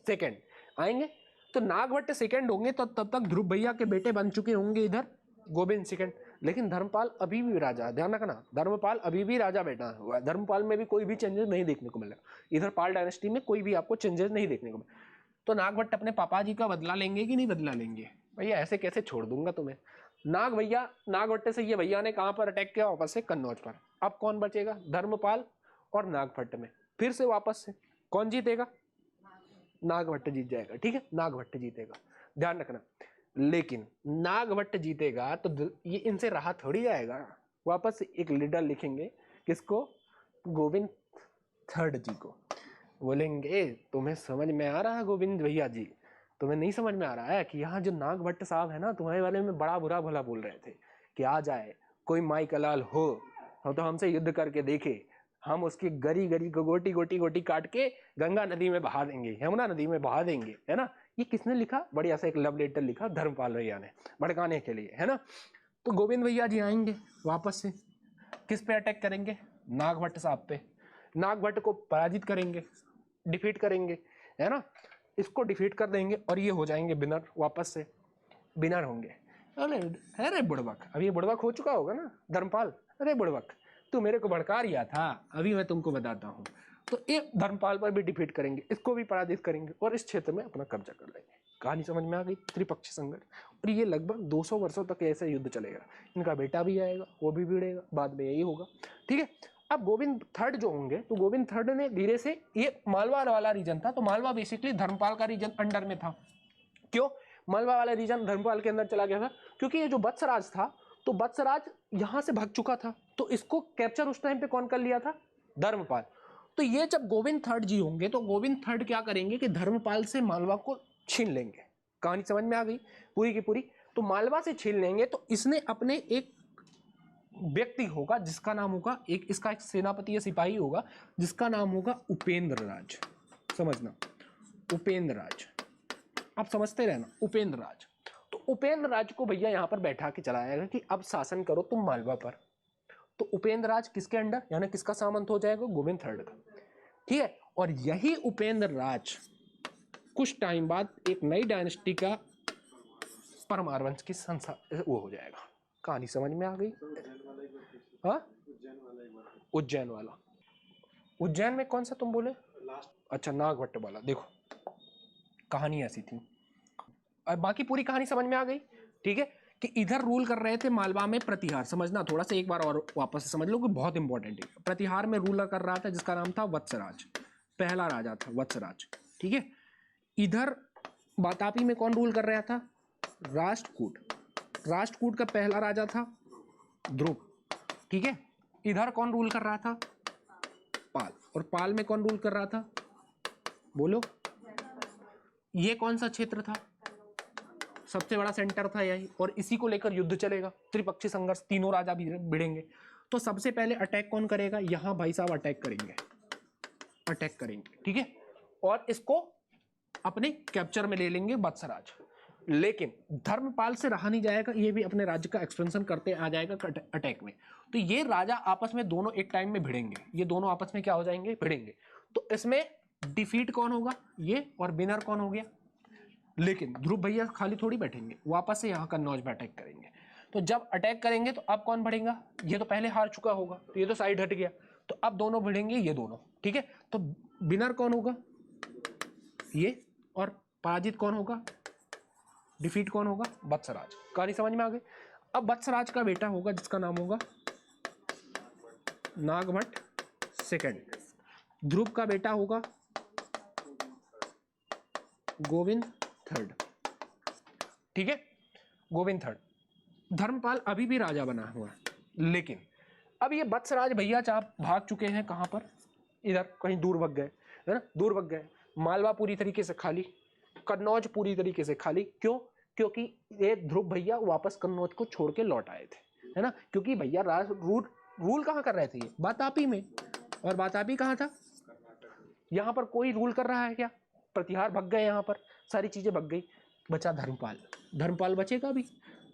सेकंड आएंगे। तो नागभट्ट सेकंड होंगे तो तब तक ध्रुव भैया के बेटे बन चुके होंगे इधर गोविंद सेकंड, लेकिन धर्मपाल अभी भी राजा, ध्यान रखना, धर्मपाल अभी भी राजा बैठा हुआ है। धर्मपाल में भी कोई भी चेंजेस नहीं देखने को मिलेगा, इधर पाल डायनेस्टी में कोई भी आपको चेंजेस नहीं देखने को मिलेगा। तो नागभट्ट अपने पापा जी का बदला लेंगे कि नहीं बदला लेंगे, भैया ऐसे कैसे छोड़ दूंगा तुम्हें। नागभट्ट से ये भैया ने कहां पर अटैक किया, वापस से कन्नौज पर। अब कौन बचेगा, धर्मपाल और नागभट्ट में फिर से वापस से कौन जीतेगा, नागभट्ट जीत जाएगा, ठीक है, नागभट्ट जीतेगा, ध्यान रखना। लेकिन नागभट्ट जीतेगा तो ये इनसे रहा थोड़ी जाएगा, वापस से एक लीडर लिखेंगे, किसको, गोविंद थर्ड जी को। बोलेंगे तुम्हें समझ में आ रहा है गोविंद भैया जी, तुम्हें नहीं समझ में आ रहा है कि यहाँ जो नागभट्ट साहब है ना, तुम्हारे बारे में बड़ा बुरा भला बोल रहे थे कि आ जाए कोई माई कलाल हो तो हमसे युद्ध करके देखे, हम उसकी गरी गरी को गोटी गोटी गोटी काट के गंगा नदी में बहा देंगे, यमुना नदी में बहा देंगे, है ना। ये किसने लिखा, बढ़िया सा एक लव लेटर लिखा धर्मपाल भैया ने भड़काने के लिए, है ना। तो गोविंद भैया जी आएंगे वापस से, किस पे अटैक करेंगे, नागभट्ट साहब पे, नागभट्ट को पराजित करेंगे, डिफीट करेंगे, है ना, इसको डिफीट कर देंगे और ये हो जाएंगे विनर, वापस से विनर होंगे। अरे बुड़बक, अब ये बुड़बक हो चुका होगा ना धर्मपाल, अरे बुड़बक तू मेरे को भड़का रिया था, अभी मैं तुमको बताता हूँ। तो ये धर्मपाल पर भी डिफीट करेंगे, इसको भी पराजित करेंगे और इस क्षेत्र में अपना कब्जा कर लेंगे। कहानी समझ में आ गई, त्रिपक्षीय संघर्ष, और ये लगभग 200 वर्षों तक ऐसे युद्ध चलेगा। इनका बेटा भी आएगा, वो भी भिड़ेगा, बाद में यही होगा, ठीक है। अब गोविंद थर्ड जो होंगे, तो गोविंद थर्ड ने धीरे से, ये मालवा वाला रीजन था, तो मालवा बेसिकली धर्मपाल का रीजन अंडर में था। क्यों मालवा वाला रीजन धर्मपाल के अंदर चला गया था, क्योंकि ये जो वत्सराज था, तो वत्सराज यहां से भाग चुका था, तो इसको कैप्चर उस टाइम पे कौन कर लिया था, धर्मपाल। तो ये जब गोविंद थर्ड जी होंगे, तो गोविंद थर्ड क्या करेंगे कि धर्मपाल से मालवा को छीन लेंगे। कहानी समझ में आ गई पूरी की पूरी। तो मालवा से छीन लेंगे, तो इसने अपने एक व्यक्ति होगा जिसका नाम होगा, इसका एक सेनापति या सिपाही होगा जिसका नाम होगा उपेंद्र राज, समझना, उपेंद्र राज, आप समझते रहना, उपेंद्र राज। तो उपेंद्र राज को भैया यहाँ पर बैठा के चलाएगा कि अब शासन करो तुम मालवा पर। तो उपेंद्र राज किसके अंडर, यानी किसका सामंत हो जाएगा, गोविंद थर्ड का, ठीक है। और यही उपेंद्र राज कुछ टाइम बाद एक नई डायनेस्टी का परमार वंश की संसा वो हो जाएगा। कहानी समझ में आ गई, हाँ, उज्जैन वाला, उज्जैन में कौन सा तुम बोले, अच्छा नागभट्ट वाला। देखो कहानी ऐसी थी, और बाकी पूरी कहानी समझ में आ गई, ठीक है। कि इधर रूल कर रहे थे मालवा में प्रतिहार, समझना थोड़ा सा एक बार और वापस से समझ लो कि बहुत इंपॉर्टेंट है। प्रतिहार में रूलर कर रहा था जिसका नाम था वत्सराज, पहला राजा था वत्सराज, ठीक है। इधर बातापी में कौन रूल कर रहा था, राष्ट्रकूट, राष्ट्रकूट का पहला राजा था ध्रुव, ठीक है। इधर कौन रूल कर रहा था, पाल, और पाल में कौन रूल कर रहा था, बोलो, ये कौन सा क्षेत्र था, सबसे बड़ा सेंटर था यही, और इसी को लेकर युद्ध चलेगा, त्रिपक्षीय संघर्ष, तीनों राजा भी भिड़ेंगे। तो सबसे पहले अटैक कौन करेगा, यहां भाई साहब अटैक करेंगे, अटैक करेंगे, ठीक है, और इसको अपने कैप्चर में ले लेंगे वत्सराज। लेकिन धर्मपाल से रहा नहीं जाएगा, ये भी अपने राज्य का एक्सपेंशन करते आ जाएगा अटैक में। तो ये राजा आपस में दोनों एक टाइम में भिड़ेंगे, ये दोनों आपस में क्या हो जाएंगे, भिड़ेंगे। तो इसमें डिफीट कौन होगा, ये, और विनर कौन हो गया। लेकिन ध्रुव भैया खाली थोड़ी बैठेंगे, वापस से यहाँ कन्नौज में अटैक करेंगे। तो जब अटैक करेंगे तो अब कौन बढ़ेगा, ये तो पहले हार चुका होगा, तो ये तो साइड हट गया, तो अब दोनों भिड़ेंगे, ये दोनों, ठीक है। तो विनर कौन होगा, ये, और पराजित कौन होगा, डिफीट कौन होगा, वत्सराज। कहानी समझ में आ गई। अब वत्सराज का बेटा होगा जिसका नाम होगा नागभट्ट सेकंड, ध्रुव का बेटा होगा गोविंद थर्ड, ठीक है, गोविंद थर्ड। धर्मपाल अभी भी राजा बना हुआ है, लेकिन अब ये वत्सराज भैया चाप भाग चुके हैं, कहां पर, इधर कहीं दूर भग गए, है ना, दूर भग गए। मालवा पूरी तरीके से खाली, कन्नौज पूरी तरीके से खाली, क्यों, क्योंकि ये ध्रुव भैया वापस कन्नौज को छोड़ के लौट आए थे, है ना, क्योंकि भैया रूल कहाँ कर रहे थे, ये बातापी में, और बातापी कहाँ था, यहाँ पर कोई रूल कर रहा है क्या? प्रतिहार भग गए, यहाँ पर सारी चीजें भग गई, बचा धर्मपाल। धर्मपाल बचेगा भी।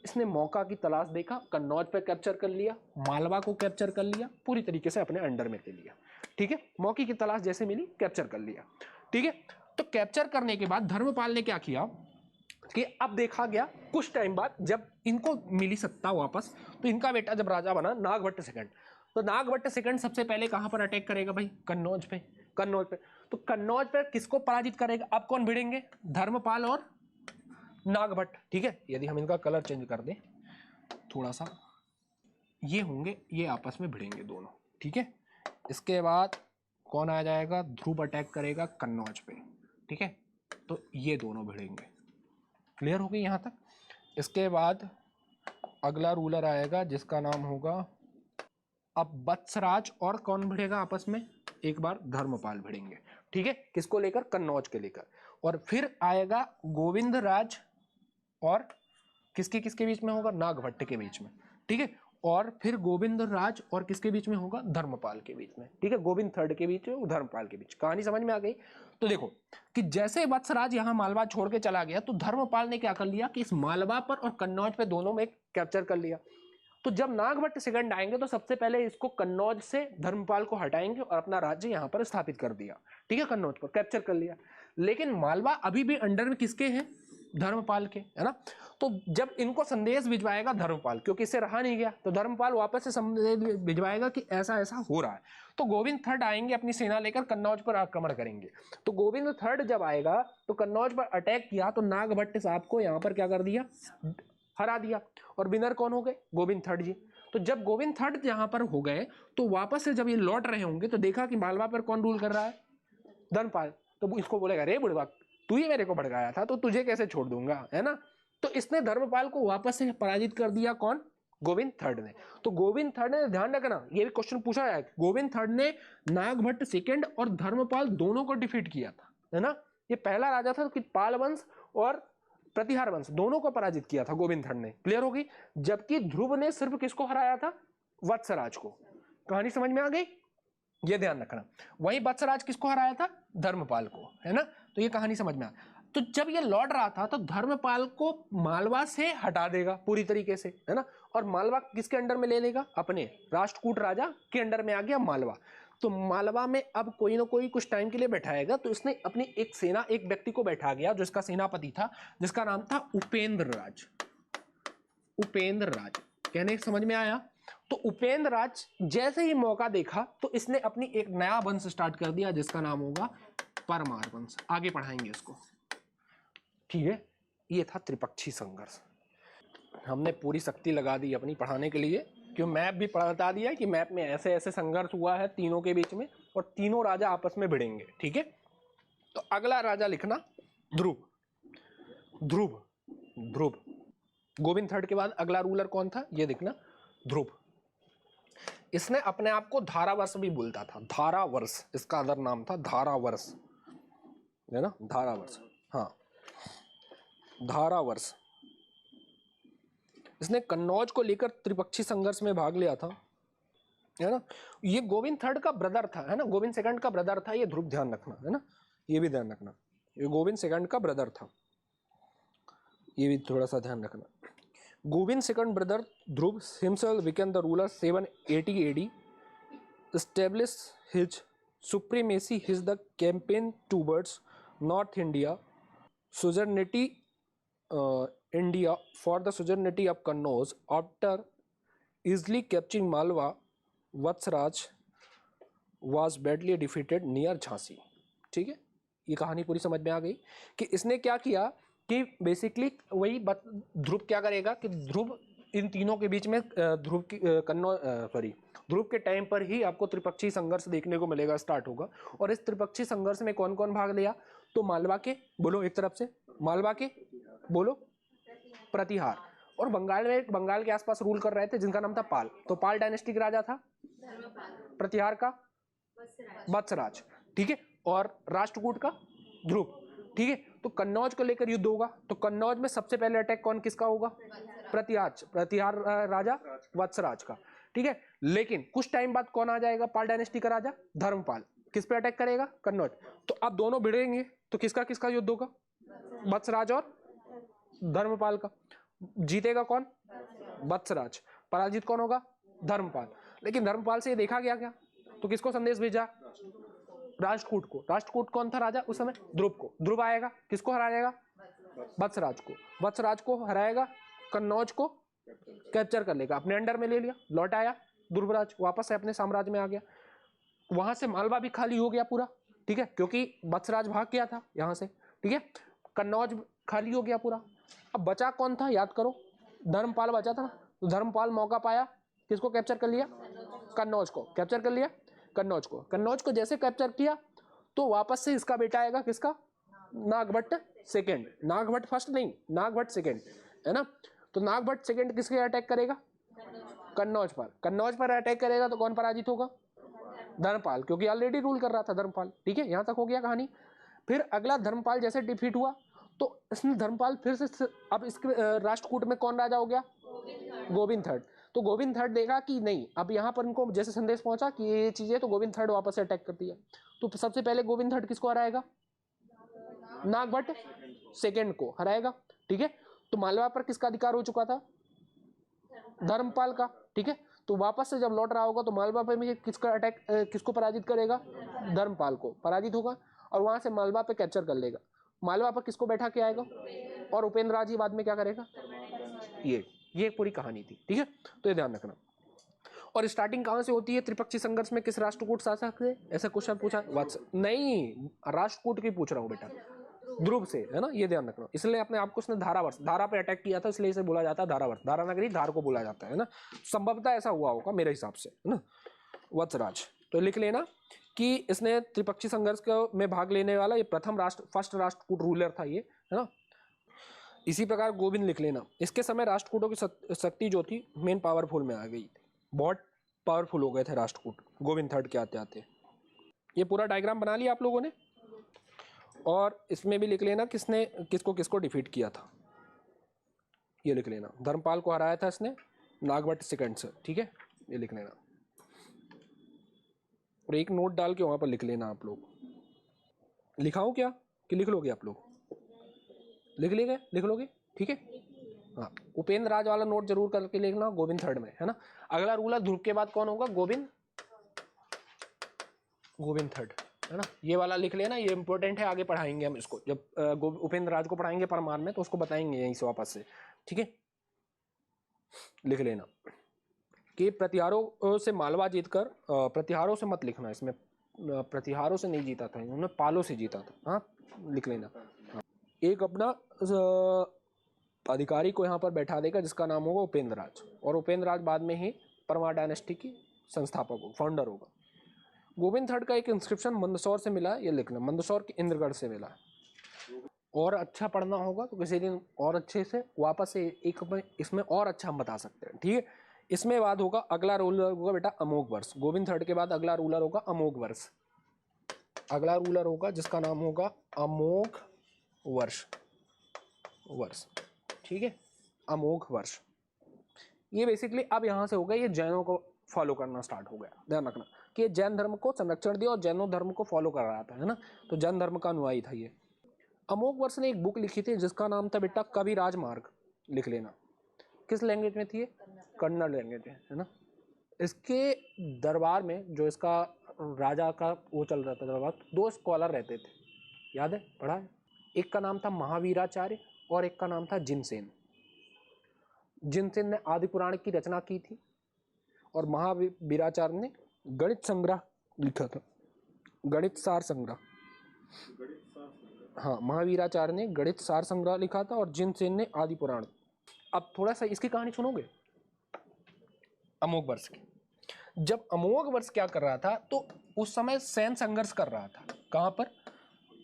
इसने मौका की तलाश देखा, कन्नौज पे कैप्चर कर लिया, मालवा को कैप्चर कर लिया, पूरी तरीके से अपने अंडर में ले लिया। ठीक है, मौके की तलाश जैसे मिली कैप्चर कर लिया। ठीक है, तो कैप्चर करने के बाद धर्मपाल ने क्या किया कि अब देखा गया कुछ टाइम बाद जब इनको मिली सत्ता वापस, तो इनका बेटा जब राजा बना नागभट्ट सेकंड, तो नागभट्ट सेकंड सबसे पहले कहां पर अटैक करेगा भाई? कन्नौज पे। कन्नौज पे, तो कन्नौज पे किसको पराजित करेगा? अब कौन भिड़ेंगे? धर्मपाल और नागभट्ट। ठीक है, यदि हम इनका कलर चेंज कर दें थोड़ा सा, ये होंगे, ये आपस में भिड़ेंगे दोनों। ठीक है, इसके बाद कौन आ जाएगा? ध्रुव अटैक करेगा कन्नौज पे। ठीक है, तो ये दोनों भिड़ेंगे। क्लियर हो गई यहाँ तक? इसके बाद अगला रूलर आएगा जिसका नाम होगा, अब वत्सराज और कौन भिड़ेगा आपस में? एक बार धर्मपाल भिड़ेंगे। ठीक है, किसको लेकर? कन्नौज के लेकर। और फिर आएगा गोविंद राज और किसके किसके बीच में होगा? नागभट्ट के बीच में। ठीक है, और फिर गोविंद राज और किसके बीच में होगा? धर्मपाल के बीच में। ठीक है, गोविंद थर्ड के बीच में, धर्मपाल के बीच। कहानी समझ में आ गई? तो देखो कि जैसे वत्सराज यहाँ मालवा छोड़ के चला गया, तो धर्मपाल ने क्या कर लिया कि इस मालवा पर और कन्नौज पे दोनों में कैप्चर कर लिया। तो जब नागभट्ट सेकंड आएंगे तो सबसे पहले इसको कन्नौज से धर्मपाल को हटाएंगे और अपना राज्य यहाँ पर स्थापित कर दिया। ठीक है, कन्नौज पर कैप्चर कर लिया, लेकिन मालवा अभी भी अंडर में किसके हैं? धर्मपाल के, है ना। तो जब इनको संदेश भिजवाएगा धर्मपाल, क्योंकि इससे रहा नहीं गया, तो धर्मपाल वापस से संदेश भिजवाएगा कि ऐसा ऐसा हो रहा है। तो गोविंद थर्ड आएंगे अपनी सेना लेकर, कन्नौज पर आक्रमण करेंगे। तो गोविंद थर्ड जब आएगा तो कन्नौज पर अटैक किया, तो नागभट्ट साहब को यहाँ पर क्या कर दिया? हरा दिया। और विनर कौन हो गए? गोविंद थर्ड जी। तो जब गोविंद थर्ड यहाँ पर हो गए, तो वापस से जब ये लौट रहे होंगे तो देखा कि मालवा पर कौन रूल कर रहा है? धर्मपाल। तो इसको बोलेगा, रे बुढ़वा, तू ही मेरे को भड़काया था, तो तुझे कैसे छोड़ दूंगा, है ना। तो इसने धर्मपाल को वापस से पराजित कर दिया। कौन? गोविंद थर्ड ने। तो गोविंद थर्ड ने, ध्यान रखना ये भी क्वेश्चन पूछा है, गोविंद थर्ड ने नागभट्ट सेकंड और धर्मपाल दोनों को डिफीट किया था, है ना। ये पहला राजा था कि पाल वंश और प्रतिहार वंश दोनों को पराजित किया था गोविंद थर्ड ने। क्लियर होगी? जबकि ध्रुव ने सिर्फ किसको हराया था? वत्सराज को। कहानी समझ में आ गई? ये ध्यान रखना। वहीं वत्सराज किसको हराया था? धर्मपाल को, है ना। तो ये कहानी समझ में आ। तो जब ये लौट रहा था तो धर्मपाल को मालवा से हटा देगा पूरी तरीके से, है ना। और मालवा किसके अंडर में ले लेगा? अपने राष्ट्रकूट राजा के अंडर में आ गया मालवा। तो मालवा में अब कोई ना कोई कुछ टाइम के लिए बैठाएगा। तो इसने अपनी एक सेना, एक व्यक्ति को बैठा गया जो इसका सेनापति था, जिसका नाम था उपेंद्र राज। उपेंद्र राज कहने समझ में आया? तो उपेंद्र राज जैसे ही मौका देखा तो इसने अपनी एक नया वंश स्टार्ट कर दिया जिसका नाम होगा परमार वंश। आगे पढ़ाएंगे इसको। ठीक है, ये था त्रिपक्षी संघर्ष। हमने पूरी शक्ति लगा दी अपनी पढ़ाने के लिए, क्यों मैप भी बता दिया कि मैप में ऐसे ऐसे संघर्ष हुआ है तीनों के बीच में, और तीनों राजा आपस में भिड़ेंगे। ठीक है, तो अगला राजा लिखना ध्रुव। ध्रुव, ध्रुव। गोविंद थर्ड के बाद अगला रूलर कौन था? ये देखना, ध्रुव। इसने अपने आप को धारावर्ष भी बोलता था। धारावर्ष इसका अदर नाम था, धारावर्ष, है ना। धारावर्ष, हाँ, धारावर्ष। इसने कन्नौज को लेकर त्रिपक्षी संघर्ष में भाग लिया था, है ना। ये गोविंद थर्ड का ब्रदर था, है ना। गोविंद सेकंड का ब्रदर था, ये ध्रुव, ध्यान रखना, है ना। ये भी ध्यान रखना, ये गोविंद सेकंड का ब्रदर था, ये भी थोड़ा सा ध्यान रखना। Govind second brother Dhruv himself became the ruler 780 AD, established his supremacy, his the campaign towards North India, suzerainty India for the suzerainty of Kannauj. After easily capturing Malwa, Vatsraj was badly defeated near Jhansi. ठीक है, ये कहानी पूरी समझ में आ गई कि इसने क्या किया कि बेसिकली वही ध्रुव क्या करेगा कि ध्रुव इन तीनों के बीच में ध्रुव की ध्रुव के टाइम पर ही आपको त्रिपक्षी संघर्ष देखने को मिलेगा, स्टार्ट होगा। और इस त्रिपक्षी संघर्ष में कौन कौन भाग लिया? तो मालवा के, बोलो एक तरफ से, मालवा के बोलो, प्रतिहार, और बंगाल में, बंगाल के आसपास रूल कर रहे थे जिनका नाम था पाल। तो पाल डायनेस्टी का राजा था, प्रतिहार का वत्सराज, ठीक है, और राष्ट्रकूट का ध्रुव। ठीक है, तो कन्नौज को लेकर युद्ध होगा। तो कन्नौज में सबसे पहले अटैक कौन किसका होगा? प्रतिहार राजा वत्सराज का। ठीक है, लेकिन कुछ टाइम बाद कौन आ जाएगा? पाल डायनेस्टी का राजा धर्मपाल। किस पे अटैक करेगा? कन्नौज। तो अब दोनों भिड़ेंगे तो किसका किसका युद्ध होगा? वत्सराज और धर्मपाल का। जीतेगा कौन? वत्सराज। पराजित कौन होगा? धर्मपाल। लेकिन धर्मपाल से ये देखा गया क्या? तो किसको संदेश भेजा? राष्ट्रकूट को। राष्ट्रकूट कौन था राजा उस समय? ध्रुव को। ध्रुव आएगा, किसको हराएगा? वत्सराज को। वत्सराज को हराएगा, कन्नौज को कैप्चर कर लेगा, अपने अंडर में ले लिया, लौट आया ध्रुवराज, वापस से अपने साम्राज्य में आ गया। वहां से मालवा भी खाली हो गया पूरा, ठीक है, क्योंकि वत्सराज भाग गया था यहाँ से, ठीक है। कन्नौज खाली हो गया पूरा। अब बचा कौन था? याद करो, धर्मपाल बचा था ना। तो धर्मपाल मौका पाया, किसको कैप्चर कर लिया? कन्नौज को कैप्चर कर लिया। कन्नौज को, कन्नौज को जैसे कैप्चर किया तो वापस से इसका बेटा आएगा, किसका? नागभट्ट सेकेंड। नागभट्ट फर्स्ट नहीं, नागभट्ट सेकेंड, है ना। तो नागभट्ट सेकेंड किसके अटैक करेगा? कन्नौज पर। कन्नौज पर अटैक करेगा तो कौन पराजित होगा? धर्मपाल, क्योंकि ऑलरेडी रूल कर रहा था धर्मपाल, ठीक है। यहाँ तक हो गया कहानी। फिर अगला धर्मपाल जैसे डिफीट हुआ तो इसने धर्मपाल फिर से, अब इसके राष्ट्रकूट में कौन राजा हो गया? गोविंद थर्ड। तो गोविंद थर्ड देखा कि नहीं, अब यहाँ पर इनको जैसे संदेश पहुंचा कि ये चीजें, तो गोविंद थर्ड वापस से अटैक करती है। तो सबसे पहले गोविंद थर्ड किसको हराएगा? नागभट्ट सेकेंड को हराएगा, ठीक है। तो मालवा पर किसका अधिकार हो चुका था? धर्मपाल का, ठीक है। तो वापस से जब लौट रहा होगा तो मालवा पर भी किसका अटैक, किसको पराजित करेगा? धर्मपाल को पराजित होगा और वहां से मालवा पे कैप्चर कर लेगा। मालवा पर किसको बैठा के आएगा? और उपेंद्र राज ही बाद में क्या करेगा? ये पूरी कहानी थी, ठीक है। तो ये ध्यान रखना। और स्टार्टिंग कहां से होती है? त्रिपक्षी संघर्ष में किस राष्ट्रकूट शासक से? ऐसा क्वेश्चन पूछा वत्स नहीं, राष्ट्रकूट की पूछ रहा हूं बेटा, ध्रुव से, है ना, ये ध्यान रखना। इसलिए अपने आपको उसने धारावर्ष, धारा पे अटैक किया था, इसलिए इसे बोला जाता है धारावर्ष। धारा नगरी धार को बोला जाता है ना, संभवतः ऐसा हुआ होगा मेरे हिसाब से, है ना। वत्सराज, तो लिख लेना कि इसने त्रिपक्षी संघर्ष में भाग लेने वाला ये फर्स्ट राष्ट्रकूट रूलर था ये, है ना। इसी प्रकार गोविंद लिख लेना। इसके समय राष्ट्रकूटों की शक्ति जो थी मेन पावरफुल में आ गई, बहुत पावरफुल हो गए थे राष्ट्रकूट गोविंद थर्ड के आते आते। ये पूरा डायग्राम बना लिया आप लोगों ने। और इसमें भी लिख लेना किसने किसको किसको डिफीट किया था, ये लिख लेना। धर्मपाल को हराया था इसने नागभट्ट सेकंड से, ठीक है, ये लिख लेना। और एक नोट डाल के वहां पर लिख लेना आप लोग। लिखाऊं क्या कि लिख लोगे आप लोग? लिख लोगे, ठीक है। हाँ, उपेंद्र राज वाला नोट जरूर करके लिखना गोविंद थर्ड में, है ना। अगला रूलर ध्रुव के बाद कौन होगा? गोविंद थर्ड, है ना। ये वाला लिख लेना, ये इंपॉर्टेंट है, आगे पढ़ाएंगे हम इसको जब उपेंद्र राज को पढ़ाएंगे परमार में, तो उसको बताएंगे यहीं से वापस से, ठीक है। लिख लेना कि प्रतिहारों से मालवा जीतकर, प्रतिहारों से मत लिखना इसमें, प्रतिहारों से नहीं जीता था इन्होंने, पालों से जीता था, हाँ लिख लेना। हाँ। एक अपना अधिकारी को यहाँ पर बैठा देगा जिसका नाम होगा उपेंद्र राज, और उपेंद्र राज बाद में ही परमार डायनेस्टी की संस्थापक हो, फाउंडर होगा। गोविंद थर्ड का एक इंस्क्रिप्शन मंदसौर से मिला, ये लिखना, मंदसौर के इंद्रगढ़ से मिला। और अच्छा पढ़ना होगा तो किसी दिन और अच्छे से वापस से एक इसमें और अच्छा हम बता सकते हैं, ठीक है। इसमें बाद होगा, अगला रूलर होगा बेटा अमोघ वर्ष। गोविंद थर्ड के बाद अगला रूलर होगा अमोघ वर्ष। अगला रूलर होगा जिसका नाम होगा अमोघ वर्ष, ठीक है, अमोघ वर्ष। ये बेसिकली अब यहाँ से हो गया, ये जैनों को फॉलो करना स्टार्ट हो गया। ध्यान रखना कि ये जैन धर्म को संरक्षण दिया और जैनों धर्म को फॉलो कर रहा था, है ना। तो जैन धर्म का अनुयायी था ये। अमोघ वर्ष ने एक बुक लिखी थी जिसका नाम था बेटा कविराज मार्ग, लिख लेना। किस लैंग्वेज में थी ये? कन्नड़ लैंग्वेज में, है ना। इसके दरबार में जो इसका राजा का वो चल रहा था दरबार, दो स्कॉलर रहते थे, याद है, पढ़ा है। एक का नाम था महावीराचार्य और एक का नाम था जिनसेन। जिनसेन ने आदि पुराण की रचना की थी और महावीराचार्य ने गणित संग्रह लिखा था, गणित सार संग्रह। हाँ, महावीराचार्य ने गणित सार संग्रह लिखा था और जिनसेन ने आदि पुराण। अब थोड़ा सा इसकी कहानी सुनोगे अमोघ वर्ष की। जब अमोघ वर्ष क्या कर रहा था, तो उस समय सैन्य संघर्ष कर रहा था। कहाँ पर?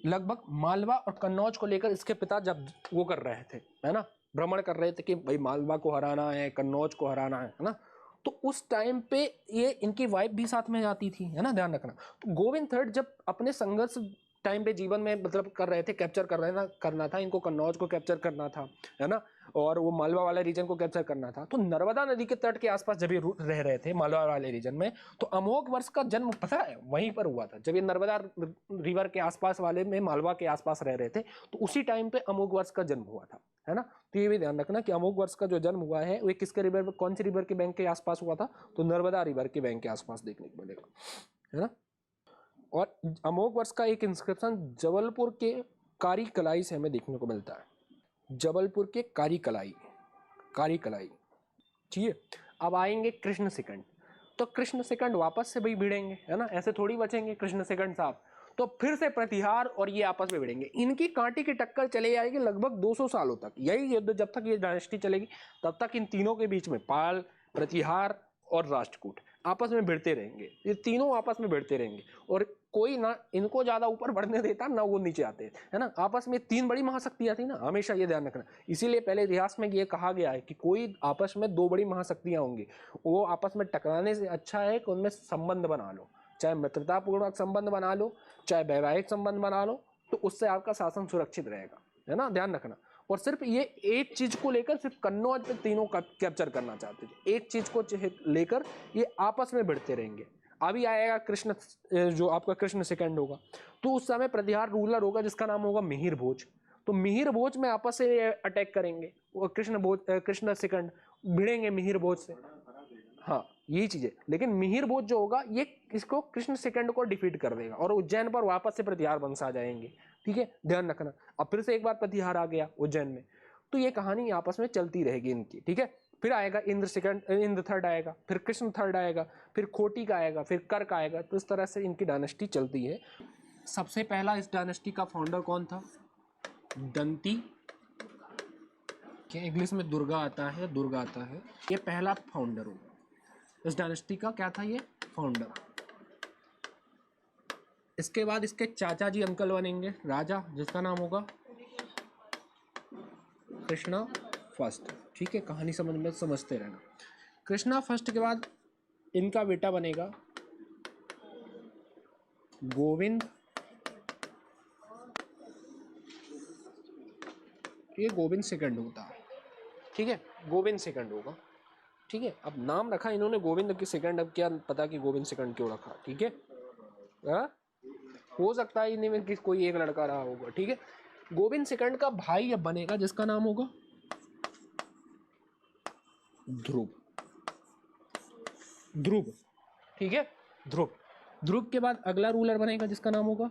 लगभग मालवा और कन्नौज को लेकर इसके पिता जब वो कर रहे थे, है ना, भ्रमण कर रहे थे कि भाई मालवा को हराना है, कन्नौज को हराना है ना। तो उस टाइम पे ये इनकी वाइफ भी साथ में जाती थी, है ना, ध्यान रखना। तो गोविंद थर्ड जब अपने संघर्ष टाइम पे जीवन में मतलब कर रहे थे, कैप्चर करना था इनको, कन्नौज को कैप्चर करना था, है ना, और वो मालवा वाला रीजन को कैप्चर करना था। तो नर्मदा नदी के तट के आसपास जब ये रह रहे थे मालवा वाले रीजन में, तो अमोघ वर्ष का जन्म पता है वहीं पर हुआ था। जब ये नर्मदा रिवर के आसपास वाले में, मालवा के आसपास रह रहे थे, तो उसी टाइम पे अमोघ वर्ष का जन्म हुआ था, है ना। तो ये भी ध्यान रखना कि अमोघ वर्ष का जो जन्म हुआ है वो किसके रिवर, कौन सी रिवर के बैंक के आसपास हुआ था, तो नर्मदा रिवर के बैंक के आसपास देखने को मिलेगा, है ना। और अमोघ वर्ष का एक इंस्क्रिप्शन जबलपुर के कारी कलाई से हमें देखने को मिलता है, जबलपुर के कारी कलाई, ठीक है। अब आएंगे कृष्ण सेकंड, तो कृष्ण सेकंड वापस से भाई भिड़ेंगे, है ना, ऐसे थोड़ी बचेंगे कृष्ण सेकंड साहब, तो फिर से प्रतिहार और ये आपस में भिड़ेंगे। इनकी कांटे की टक्कर चले जाएगी लगभग 200 सालों तक, यही युद्ध जब तक ये डायनेस्टी चलेगी तब तक इन तीनों के बीच में पाल, प्रतिहार और राष्ट्रकूट आपस में भिड़ते रहेंगे, ये तीनों आपस में भिड़ते रहेंगे, और कोई ना इनको ज्यादा ऊपर बढ़ने देता ना वो नीचे आते, है ना। आपस में तीन बड़ी महाशक्तियां थी ना, हमेशा ये ध्यान रखना। इसीलिए पहले इतिहास में ये कहा गया है कि कोई आपस में दो बड़ी महाशक्तियां होंगी, वो आपस में टकराने से अच्छा है कि उनमें संबंध बना लो, चाहे मित्रतापूर्वक संबंध बना लो, चाहे वैवाहिक संबंध बना लो, तो उससे आपका शासन सुरक्षित रहेगा, है ना, ध्यान रखना। और सिर्फ ये एक चीज को लेकर सिर्फ कन्नौज पे तीनों कैप्चर करना चाहते थे, एक चीज को लेकर ये आपस में भिड़ते रहेंगे। अभी आएगा कृष्ण, जो आपका कृष्ण सेकंड होगा, तो उस समय प्रतिहार रूलर होगा जिसका नाम होगा मिहिर भोज। तो मिहिर भोज में आपस से अटैक करेंगे, वो कृष्ण सेकंड भिड़ेंगे मिहिर भोज से, हाँ यही चीज है। लेकिन मिहिर भोज जो होगा ये इसको कृष्ण सेकंड को डिफीट कर देगा और उज्जैन पर वापस से प्रतिहार वंश आ जाएंगे, ठीक है, ध्यान रखना। अब फिर से एक बार प्रतिहार आ गया उज्जैन में, तो ये कहानी आपस में चलती रहेगी इनकी, ठीक है। फिर आएगा इंद्र थर्ड आएगा, फिर कृष्ण थर्ड आएगा, फिर खोटी का आएगा, फिर कर्क आएगा। तो इस तरह से इनकी डायनेस्टी चलती है। सबसे पहला इस डायनेस्टी का फाउंडर कौन था? दंती, क्या इंग्लिश में दुर्गा आता है, ये पहला फाउंडर होगा इस डायनेस्टी का। क्या था ये? फाउंडर। इसके बाद इसके चाचा जी अंकल बनेंगे राजा, जिसका नाम होगा कृष्णा फर्स्ट, ठीक है। कहानी समझते रहना। कृष्णा फर्स्ट के बाद इनका बेटा बनेगा गोविंद, ये गोविंद सेकंड होता है, ठीक है, गोविंद सेकंड होगा, ठीक है। अब नाम रखा इन्होंने गोविंद की सेकंड, अब क्या पता कि गोविंद सेकंड क्यों रखा, ठीक है। हो सकता है इनमें कि कोई एक लड़का रहा होगा, ठीक है। गोविंद सेकंड का भाई अब बनेगा जिसका नाम होगा ध्रुव, ठीक है, ध्रुव के बाद अगला रूलर बनेगा जिसका नाम होगा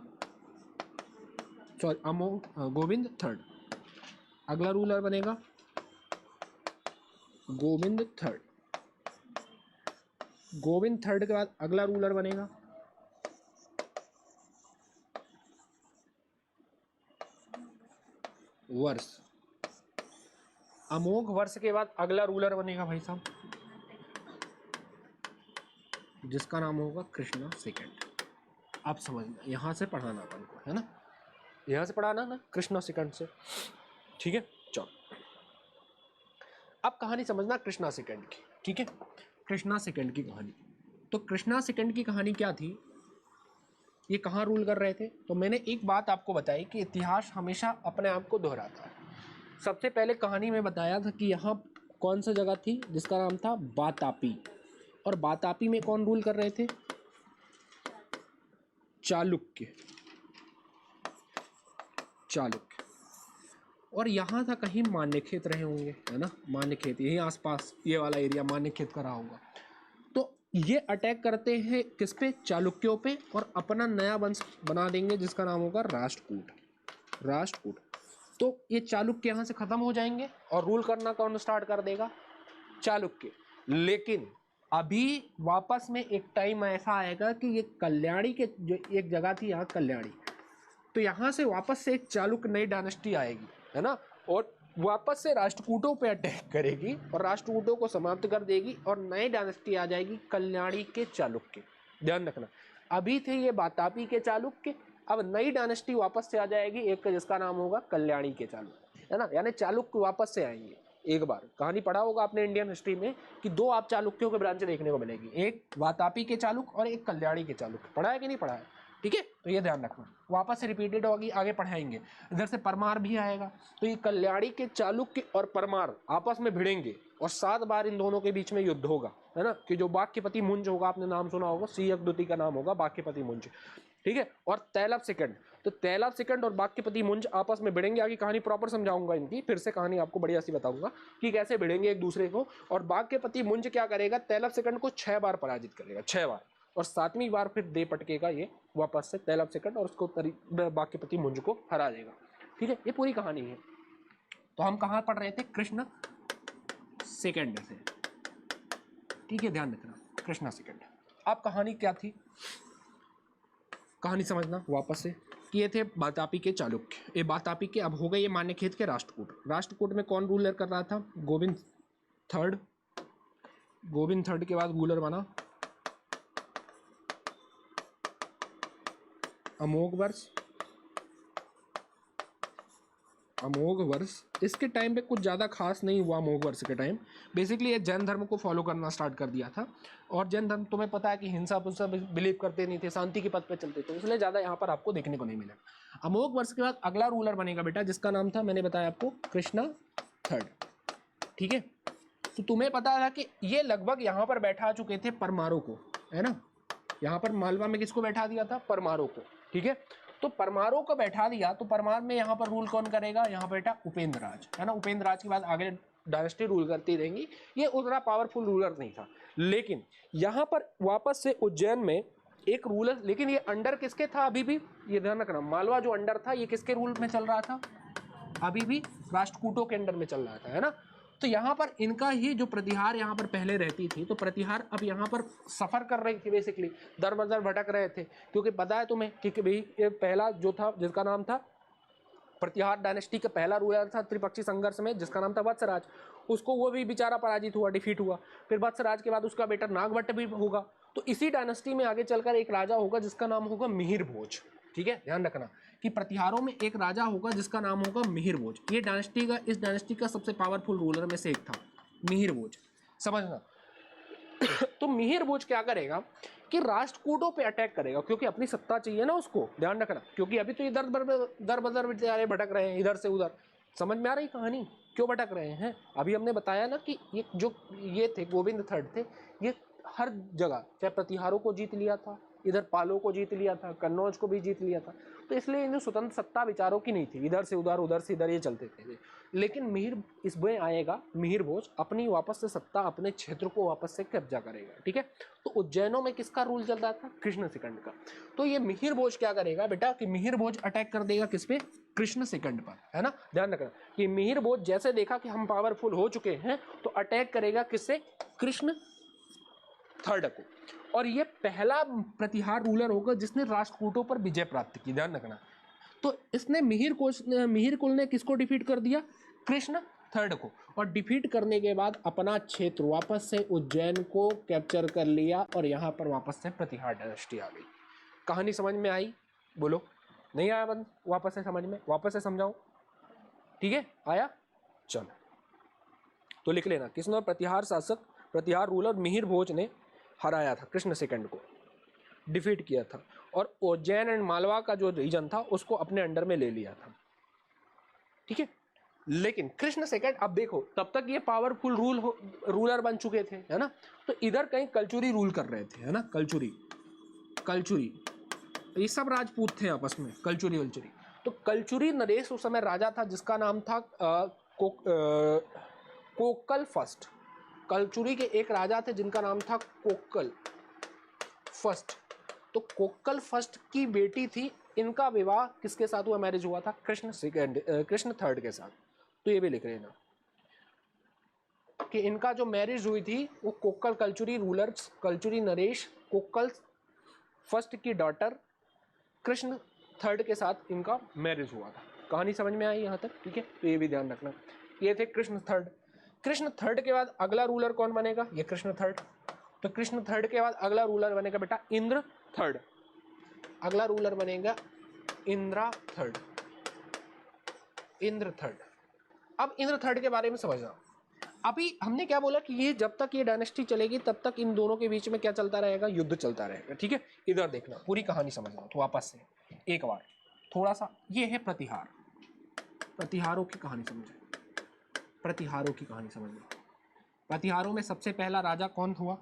गोविंद थर्ड। अगला रूलर बनेगा गोविंद थर्ड के बाद अगला रूलर बनेगा वर्ष। अमोघ वर्ष के बाद अगला रूलर बनेगा भाई साहब जिसका नाम होगा कृष्णा सेकंड। आप समझना, यहां से पढ़ाना अपन को, है ना, यहां से पढ़ाना ना कृष्णा सेकंड से, ठीक है। चलो अब कहानी समझना कृष्णा सेकंड की, ठीक है। कृष्णा सेकंड की कहानी, तो कृष्णा सेकंड की कहानी क्या थी, ये कहाँ रूल कर रहे थे? तो मैंने एक बात आपको बताई कि इतिहास हमेशा अपने आप को दोहराता है। सबसे पहले कहानी में बताया था कि यहाँ कौन सा जगह थी जिसका नाम था बातापी, और बातापी में कौन रूल कर रहे थे? चालुक्य। और यहाँ था कहीं मान्यखेत रहे होंगे, है ना, मान्यखेत यही आसपास ये वाला एरिया मान्यखेत का रहा होगा। तो ये अटैक करते हैं किस पे? चालुक्यों पे, और अपना नया वंश बना देंगे जिसका नाम होगा राष्ट्रकूट। तो ये चालुक्य यहाँ से खत्म हो जाएंगे और रूल करना कौन स्टार्ट कर देगा? चालुक्य। लेकिन अभी वापस में एक टाइम ऐसा आएगा कि ये कल्याणी के जो एक जगह थी यहाँ कल्याणी, तो यहाँ से वापस से एक चालुक्य नई डायनेस्टी आएगी, है ना, और वापस से राष्ट्रकूटों पे अटैक करेगी और राष्ट्रकूटों को समाप्त कर देगी और नई डायनेस्टी आ जाएगी कल्याणी के चालुक्य। ध्यान रखना, अभी थे ये बातापी के चालुक्य, अब नई डायनेस्टी वापस से आ जाएगी एक जिसका नाम होगा कल्याणी के चालुक्य, है ना, यानी चालुक्य वापस से आएंगे। एक बार कहानी पढ़ा होगा आपने इंडियन हिस्ट्री में कि दो आप चालुक्यों के ब्रांच देखने को मिलेगी, एक वातापी के चालुक्य और एक कल्याणी के चालुक्य। पढ़ा है कि नहीं पढ़ा है? ठीक है, तो ये ध्यान रखना, वापस से रिपीटेड होगी, आगे पढ़ाएंगे। इधर से परमार भी आएगा, तो ये कल्याणी के चालुक्य और परमार आपस में भिड़ेंगे और 7 बार इन दोनों के बीच में युद्ध होगा, है ना, कि जो बाक्यपति मुंज होगा, आपने नाम सुना होगा, सी अकदुति का नाम होगा बाक्यपति मुंज, ठीक है। और तैलव सेकंड, तो तैलव सेकंड और बाक्यपति मुंज आपस में भिड़ेंगे। आगे कहानी प्रॉपर समझाऊंगा इनकी, फिर से कहानी आपको बढ़िया सी बताऊंगा कि कैसे भिड़ेंगे एक दूसरे को। और बाक्यपति मुंज क्या करेगा, तैलव सेकंड को 6 बार पराजित करेगा, 6 बार, और 7वीं बार फिर दे पटकेगा ये वापस से तैलव सेकंड और उसको बाक्यपति मुंज को हरा देगा, ठीक है। ये पूरी कहानी है। तो हम कहाँ पढ़ रहे थे, कृष्ण सेकंड से, ठीक है, ध्यान रखना, कृष्ण सेकंड। अब कहानी क्या थी, कहानी समझना वापस से कि ये थे बातापी के चालुक्य, ये बातापी के अब हो गए ये मान्यखेत के राष्ट्रकूट। राष्ट्रकूट में कौन रूलर कर रहा था, गोविंद थर्ड। गोविंद थर्ड के बाद रूलर बना अमोघ वर्ष। अमोघ वर्ष इसके टाइम पे कुछ ज़्यादा खास नहीं हुआ। अमोघ वर्ष के टाइम बेसिकली ये जैन धर्म को फॉलो करना स्टार्ट कर दिया था, और जैन धर्म तुम्हें पता है कि हिंसा पुंसा बिलीव करते नहीं थे, शांति के पथ पे चलते थे, इसलिए ज़्यादा यहाँ पर आपको देखने को नहीं मिलेगा। अमोघ वर्ष के बाद अगला रूलर बनेगा बेटा, जिसका नाम था, मैंने बताया आपको, कृष्णा थर्ड, ठीक है। तो तुम्हें पता था कि ये लगभग यहाँ पर बैठा चुके थे परमारों को, है ना, यहाँ पर मालवा में किसको बैठा दिया था, परमारों को, ठीक है। तो परमारों को बैठा दिया, तो परमार में यहाँ पर रूल कौन करेगा, यहाँ बेटा उपेंद्र राज, है ना। उपेंद्र राज के बाद आगे डायनेस्टी रूल करती रहेंगी। ये उतना पावरफुल रूलर नहीं था, लेकिन यहाँ पर वापस से उज्जैन में एक रूलर, लेकिन ये अंडर किसके था, अभी भी ये ध्यान रखना, मालवा जो अंडर था ये किसके रूल में चल रहा था, अभी भी राष्ट्रकूटों के अंडर में चल रहा था, है ना। तो यहाँ पर इनका ही जो प्रतिहार यहाँ पर पहले रहती थी, तो प्रतिहार अब यहाँ पर सफ़र कर रही थी, बेसिकली दर बदर भटक रहे थे, क्योंकि पता है तुम्हें कि भाई ये पहला जो था, जिसका नाम था प्रतिहार डायनेस्टी का पहला रूलर था त्रिपक्षी संघर्ष में, जिसका नाम था वत्सराज, उसको वो भी बेचारा पराजित हुआ, डिफीट हुआ। फिर वत्सराज के बाद उसका बेटा नागभट्ट भी होगा। तो इसी डायनेस्टी में आगे चलकर एक राजा होगा जिसका नाम होगा मिहिर भोज, ठीक है, ध्यान रखना कि प्रतिहारों में एक राजा होगा जिसका नाम होगा मिहिर भोज। ये डायनेस्टी का, इस डायनेस्टी का सबसे पावरफुल रूलर में से एक था मिहिर भोज, समझना। तो मिहिर भोज क्या करेगा कि राष्ट्रकूटों पे अटैक करेगा, क्योंकि अपनी सत्ता चाहिए ना उसको, ध्यान रखना, क्योंकि अभी तो इधर दर बदर बेचारे भटक रहे हैं, इधर से उधर। समझ में आ रही कहानी, क्यों भटक रहे हैं। अभी हमने बताया ना कि ये जो ये थे गोविंद थर्ड थे, ये हर जगह चाहे प्रतिहारों को जीत लिया था, इधर पालों को जीत लिया था, कन्नौज को भी जीत लिया था, तो इसलिए इन्हें स्वतंत्र सत्ता विचारों की नहीं थी, इधर से उधर ये चलते थे। लेकिन मिहिर इसमें आएगा, मिहिर भोज अपनी वापस से सत्ता, अपने क्षेत्र को वापस से कब्जा करेगा, ठीक है। तो उज्जैनों में किसका रूल चल रहा था, कृष्ण सेकंड का। तो ये मिहिर भोज क्या करेगा बेटा कि मिहिर भोज अटैक कर देगा किस पे, कृष्ण सेकंड पर, है ना। ध्यान रखना कि मिहिर भोज जैसे देखा कि हम पावरफुल हो चुके हैं, तो अटैक करेगा किससे, कृष्ण थर्ड को। और ये पहला प्रतिहार रूलर होगा जिसने राष्ट्रकूटों पर विजय प्राप्त की, ध्यान रखना। तो इसने मिहिर कुल ने किसको डिफीट कर दिया, कृष्ण थर्ड को, और डिफीट करने के बाद अपना क्षेत्र वापस से उज्जैन को कैप्चर कर लिया, और यहाँ पर वापस से प्रतिहार डायनेस्टी आ गई। कहानी समझ में आई, बोलो, नहीं आया बंद, वापस से समझ में, वापस से समझाओ, ठीक है, आया, चलो तो लिख लेना, किसने प्रतिहार शासक, प्रतिहार रूलर मिहिर भोज ने हराया था, कृष्ण सेकंड को डिफीट किया था, और उज्जैन एंड मालवा का जो रीजन था उसको अपने अंडर में ले लिया था, ठीक है। लेकिन कृष्ण सेकंड, अब देखो तब तक ये पावरफुल रूलर बन चुके थे, है ना। तो इधर कहीं कलचुरी रूल कर रहे थे, है ना, कलचुरी ये सब राजपूत थे आपस में, कलचुरी। तो कलचुरी नरेश उस समय राजा था जिसका नाम था कोक्कल फर्स्ट। कलचुरी के एक राजा थे जिनका नाम था कोक्कल फर्स्ट। तो कोक्कल फर्स्ट की बेटी थी, इनका विवाह किसके साथ हुआ, मैरिज हुआ था, कृष्ण थर्ड के साथ। तो ये भी लिख लेना कि इनका जो मैरिज हुई थी वो कोक्कल कलचुरी रूलर्स, कलचुरी नरेश कोक्कल फर्स्ट की डॉटर कृष्ण थर्ड के साथ इनका मैरिज हुआ था। कहानी समझ में आई यहाँ तक, ठीक है। तो ये भी ध्यान रखना, ये थे कृष्ण थर्ड। कृष्ण थर्ड के बाद अगला रूलर कौन बनेगा, ये कृष्ण थर्ड। तो कृष्ण थर्ड के बाद अगला रूलर बनेगा बेटा इंद्र थर्ड। अगला रूलर बनेगा इंद्र थर्ड। अब इंद्र थर्ड के बारे में समझना। अभी हमने क्या बोला कि ये जब तक ये डायनेस्टी चलेगी तब तक इन दोनों के बीच में क्या चलता रहेगा, युद्ध चलता रहेगा। ठीक है, इधर देखना, पूरी कहानी समझना। तो वापस से एक बार थोड़ा सा, ये है प्रतिहार, प्रतिहारों की कहानी समझे, प्रतिहारों की कहानी समझना। प्रतिहारों में सबसे पहला राजा कौन हुआ,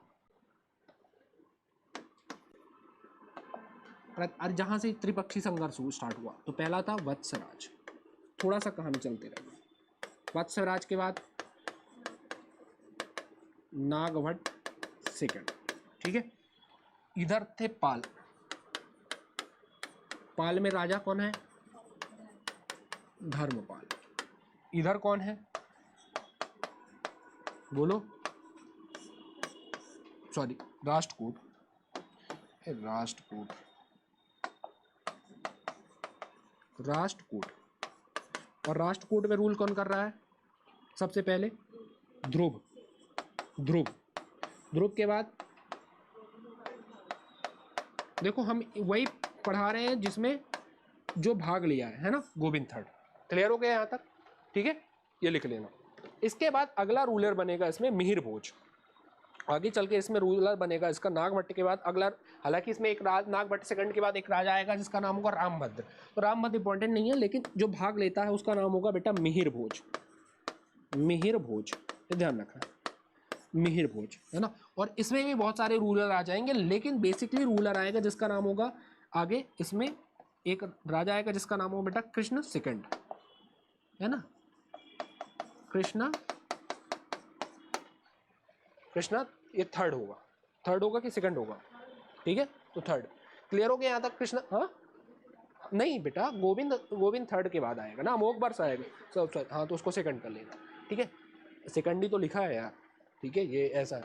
जहां से त्रिपक्षी संघर्ष स्टार्ट हुआ तो पहला था वत्सराज। थोड़ा सा कहानी चलते रहेगा। वत्सराज के बाद नागभट्ट सेकंड। ठीक है, इधर थे पाल, पाल में राजा कौन है, धर्मपाल। इधर कौन है, बोलो, सॉरी, राष्ट्रकूट, राष्ट्रकूट, राष्ट्रकूट। और राष्ट्रकूट में रूल कौन कर रहा है, सबसे पहले ध्रुव, ध्रुव, ध्रुव के बाद देखो हम वही पढ़ा रहे हैं जिसमें जो भाग लिया है ना, गोविंद थर्ड। क्लियर हो गया यहाँ तक? ठीक है, ये लिख लेना। इसके बाद अगला रूलर बनेगा इसमें मिहिर भोज। आगे चल के इसमें रूलर बनेगा इसका नागभट्ट के बाद अगला, हालांकि इसमें एक नागभट्ट सेकंड के बाद एक राजा आएगा जिसका नाम होगा रामभद्र। तो रामभद्र इंपॉर्टेंट नहीं है, लेकिन जो भाग लेता है उसका नाम होगा बेटा मिहिर भोज, मिहिर भोज, ध्यान रखना, मिहिर भोज, है ना। और इसमें भी बहुत सारे रूलर आ जाएंगे, लेकिन बेसिकली रूलर आएगा जिसका नाम होगा, आगे इसमें एक राजा आएगा जिसका नाम होगा बेटा कृष्ण सेकंड, है ना, कृष्णा, कृष्णा, ये थर्ड होगा, थर्ड होगा कि सेकंड होगा, ठीक है, तो थर्ड। क्लियर हो गया यहाँ तक कृष्णा? हाँ नहीं बेटा, गोविंद, गोविंद थर्ड के बाद आएगा ना, अमोघ वर्ष आएगा सब, हाँ तो उसको सेकंड कर लेना। ठीक है, सेकंड ही तो लिखा है यार, ठीक है, ये ऐसा है,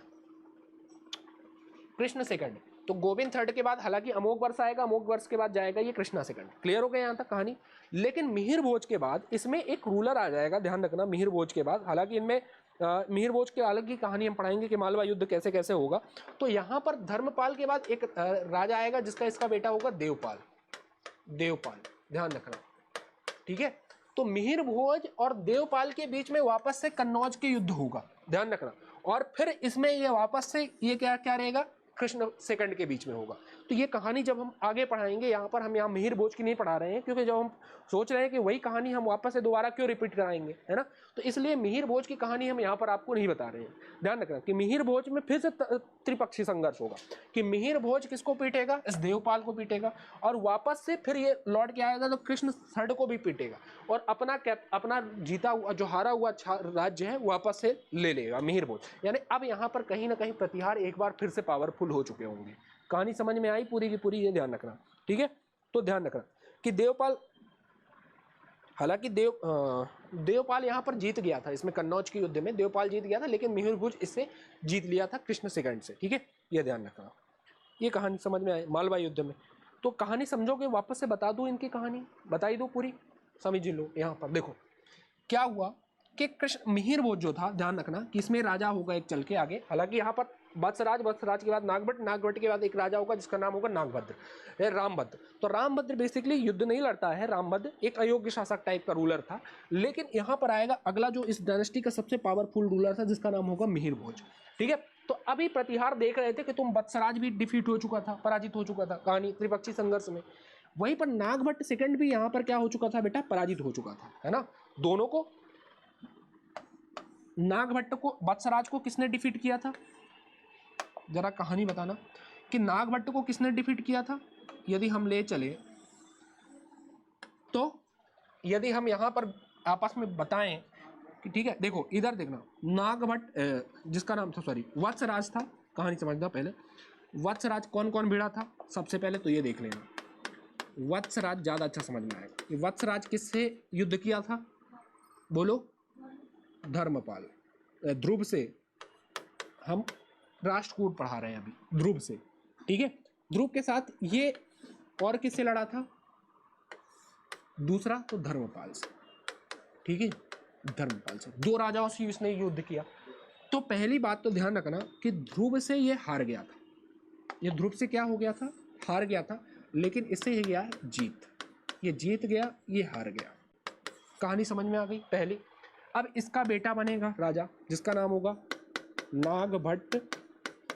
कृष्ण सेकंड। तो गोविंद थर्ड के बाद हालांकि अमोघ वर्ष आएगा, अमोघ वर्ष के बाद जाएगा ये कृष्णा सेकंड। क्लियर हो गया यहाँ तक कहानी? लेकिन मिहिर भोज के बाद इसमें एक रूलर आ जाएगा, ध्यान रखना, मिहिर भोज के बाद। हालांकि इनमें मिहिर भोज के अलग ही कहानी हम पढ़ाएंगे कि मालवा युद्ध कैसे कैसे होगा। तो यहाँ पर धर्मपाल के बाद एक राजा आएगा जिसका इसका बेटा होगा देवपाल, देवपाल, ध्यान रखना। ठीक है, तो मिहिर भोज और देवपाल के बीच में वापस से कन्नौज के युद्ध होगा, ध्यान रखना। और फिर इसमें ये वापस से ये क्या क्या रहेगा, कृष्ण सेकंड के बीच में होगा। तो ये कहानी जब हम आगे पढ़ाएंगे, यहाँ पर हम यहाँ मिहिर भोज की नहीं पढ़ा रहे हैं, क्योंकि जब हम सोच रहे हैं कि वही कहानी हम वापस से दोबारा क्यों रिपीट कराएंगे, है ना, तो इसलिए मिहिर भोज की कहानी हम यहाँ पर आपको नहीं बता रहे हैं। ध्यान रखना कि मिहिर भोज में फिर से त्रिपक्षी संघर्ष होगा कि मिहिर भोज किसको पीटेगा, इस देवपाल को पीटेगा, और वापस से फिर ये लौट के आएगा तो कृष्ण थर्ड को भी पीटेगा, और अपना जीता हुआ, जो हारा हुआ राज्य है वापस से ले लेगा मिहिर भोज। यानी अब यहाँ पर कहीं ना कहीं प्रतिहार एक बार फिर से पावरफुल हो चुके होंगे। कहानी समझ में आई पूरी की पूरी, ये ध्यान रखना। ठीक है, तो ध्यान रखना कि देवपाल, हालांकि देवपाल यहाँ पर जीत गया था, इसमें कन्नौज के युद्ध में देवपाल जीत गया था, लेकिन मिहिर भोज इससे जीत लिया था कृष्ण सेकंड से। ठीक है, ये ध्यान रखना। ये कहानी समझ में आई मालवा युद्ध में। तो कहानी समझोगे, वापस से बता दूं, इनकी कहानी बताई दो पूरी, समझ लो। यहाँ पर देखो क्या हुआ कि कृष्ण मिहिर भोज जो था, ध्यान रखना कि इसमें राजा होगा एक चल के आगे। हालांकि यहाँ पर वत्सराज, वत्सराज के बाद नागभट्ट, नागभट्ट के बाद एक राजा होगा जिसका नाम होगा नागभद्र, रामभद्र। तो रामभद्र बेसिकली युद्ध नहीं लड़ता है, रामभद्र एक अयोग्य शासक टाइप का रूलर था। लेकिन यहाँ पर आएगा अगला जो इस डायनेस्टी का सबसे पावरफुल रूलर था, जिसका नाम होगा मिहिर भोज। ठीक है, तो अभी प्रतिहार देख रहे थे कि तुम वत्सराज भी डिफीट हो चुका था, पराजित हो चुका था कहानी त्रिपक्षी संघर्ष में। वहीं पर नागभट्ट सेकंड भी यहाँ पर क्या हो चुका था बेटा, पराजित हो चुका था, है ना। दोनों को, नागभट्ट को, वत्सराज को किसने डिफीट किया था, जरा कहानी बताना कि नागभट्ट को किसने डिफीट किया था। यदि हम ले चले तो, यदि हम यहाँ पर आपस में बताएं कि ठीक है, देखो इधर देखना, नागभट्ट जिसका नाम था, सॉरी, वत्सराज था। कहानी समझना पहले, वत्सराज कौन कौन भिड़ा था सबसे पहले तो ये देख लेना। वत्सराज ज़्यादा अच्छा समझ में आएगा। वत्सराज किससे युद्ध किया था, बोलो, धर्मपाल, ध्रुव से। हम राष्ट्रकूट पढ़ा रहे हैं अभी, ध्रुव से। ठीक है, ध्रुव के साथ ये और किससे लड़ा था, दूसरा तो धर्मपाल से। ठीक है, धर्मपाल से, दो राजाओं से इसने युद्ध किया। तो पहली बात तो ध्यान रखना कि ध्रुव से ये हार गया था। ये ध्रुव से क्या हो गया था, हार गया था। लेकिन इससे ये गया जीत, ये जीत गया, ये हार गया। कहानी समझ में आ गई पहली। अब इसका बेटा बनेगा राजा जिसका नाम होगा नागभट्ट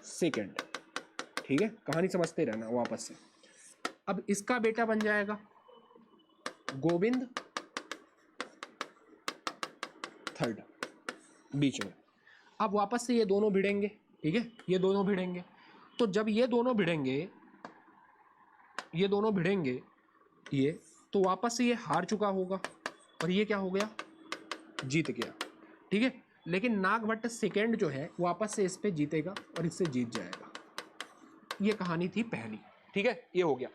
सेकंड। ठीक है, कहानी समझते रहना वापस से। अब इसका बेटा बन जाएगा गोविंद थर्ड बीच में। अब वापस से ये दोनों भिड़ेंगे। ठीक है, ये दोनों भिड़ेंगे। तो जब ये दोनों भिड़ेंगे, ये दोनों भिड़ेंगे ये, तो वापस से ये हार चुका होगा और ये क्या हो गया, जीत गया। ठीक है, लेकिन नागभट्ट सेकंड जो है वापस से इस पे जीतेगा और इससे जीत जाएगा। ये कहानी थी पहली। ठीक है, ये हो गया।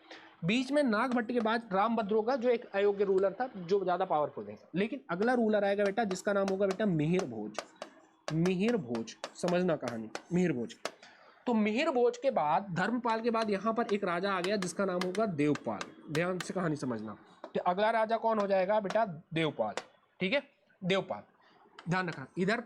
बीच में नागभट्ट के बाद रामभद्रो का जो एक अयोग्य रूलर था, जो ज्यादा पावरफुल नहीं था। लेकिन अगला रूलर आएगा बेटा जिसका नाम होगा बेटा मिहिर भोज। मिहिर भोज, समझना कहानी, मिहिर भोज। तो मिहिर भोज के बाद, धर्मपाल के बाद यहाँ पर एक राजा आ गया जिसका नाम होगा देवपाल। ध्यान से कहानी समझना। तो अगला राजा कौन हो जाएगा बेटा, देवपाल। ठीक है, देवपाल, ध्यान रखना। इधर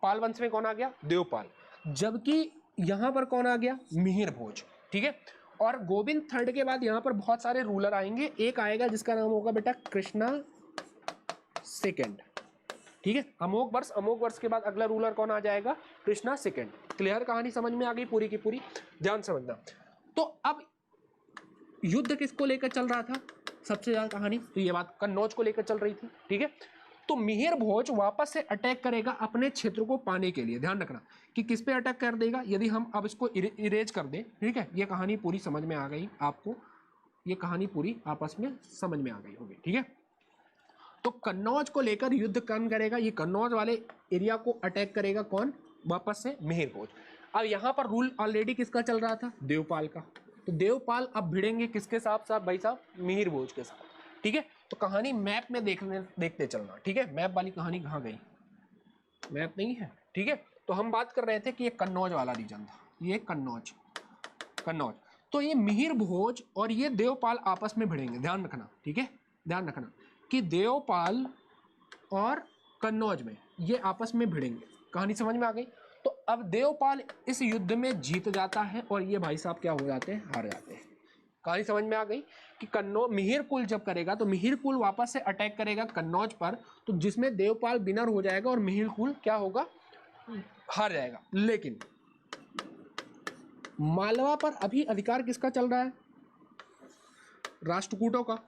पाल वंश में कौन आ गया, देवपाल। जबकि यहाँ पर कौन आ गया, मिहिर भोज। ठीक है, और गोविंद थर्ड के बाद यहाँ पर बहुत सारे रूलर आएंगे। एक आएगा जिसका नाम होगा बेटा कृष्णा सेकंड। ठीक है, अमोघ वर्ष के बाद अगला रूलर कौन आ जाएगा, कृष्णा सेकंड। क्लियर, कहानी समझ में आ गई पूरी की पूरी, ध्यान समझना। तो अब युद्ध किसको लेकर चल रहा था सबसे ज्यादा कहानी, तो ये बात कन्नौज को लेकर चल रही थी। ठीक है, तो मिहिर भोज वापस से अटैक करेगा अपने क्षेत्र को पाने के लिए। ध्यान रखना कि किस पे अटैक कर देगा। यदि हम अब इसको इरेज कर दें, ठीक है, ये कहानी पूरी समझ में आ गई आपको, ये कहानी पूरी आपस में समझ में आ गई होगी। ठीक है, तो कन्नौज को लेकर युद्ध कौन करेगा, ये कन्नौज वाले एरिया को अटैक करेगा कौन, वापस से मिहिर भोज। अब यहाँ पर रूल ऑलरेडी किसका चल रहा था, देवपाल का। तो देवपाल अब भिड़ेंगे किसके साथ भाई साहब, मिहिर भोज के साथ। ठीक है, तो कहानी मैप में देखते चलना। ठीक है, मैप वाली कहानी कहाँ गई, मैप नहीं है। ठीक है, तो हम बात कर रहे थे कि ये कन्नौज वाला रीजन था, ये कन्नौज। तो ये मिहिर भोज और ये देवपाल आपस में भिड़ेंगे। ध्यान रखना, ठीक है, ध्यान रखना कि देवपाल और कन्नौज में ये आपस में भिड़ेंगे। कहानी समझ में आ गई। तो अब देवपाल इस युद्ध में जीत जाता है और ये भाई साहब क्या हो जाते हैं, हार जाते हैं। कहानी समझ में आ गई कि मिहिर कुल जब करेगा तो मिहिर कुल वापस से अटैक करेगा कन्नौज पर, तो जिसमें देवपाल विनर हो जाएगा और मिहिर कुल क्या होगा, हार जाएगा। लेकिन मालवा पर अभी अधिकार किसका चल रहा है, राष्ट्रकूटों का।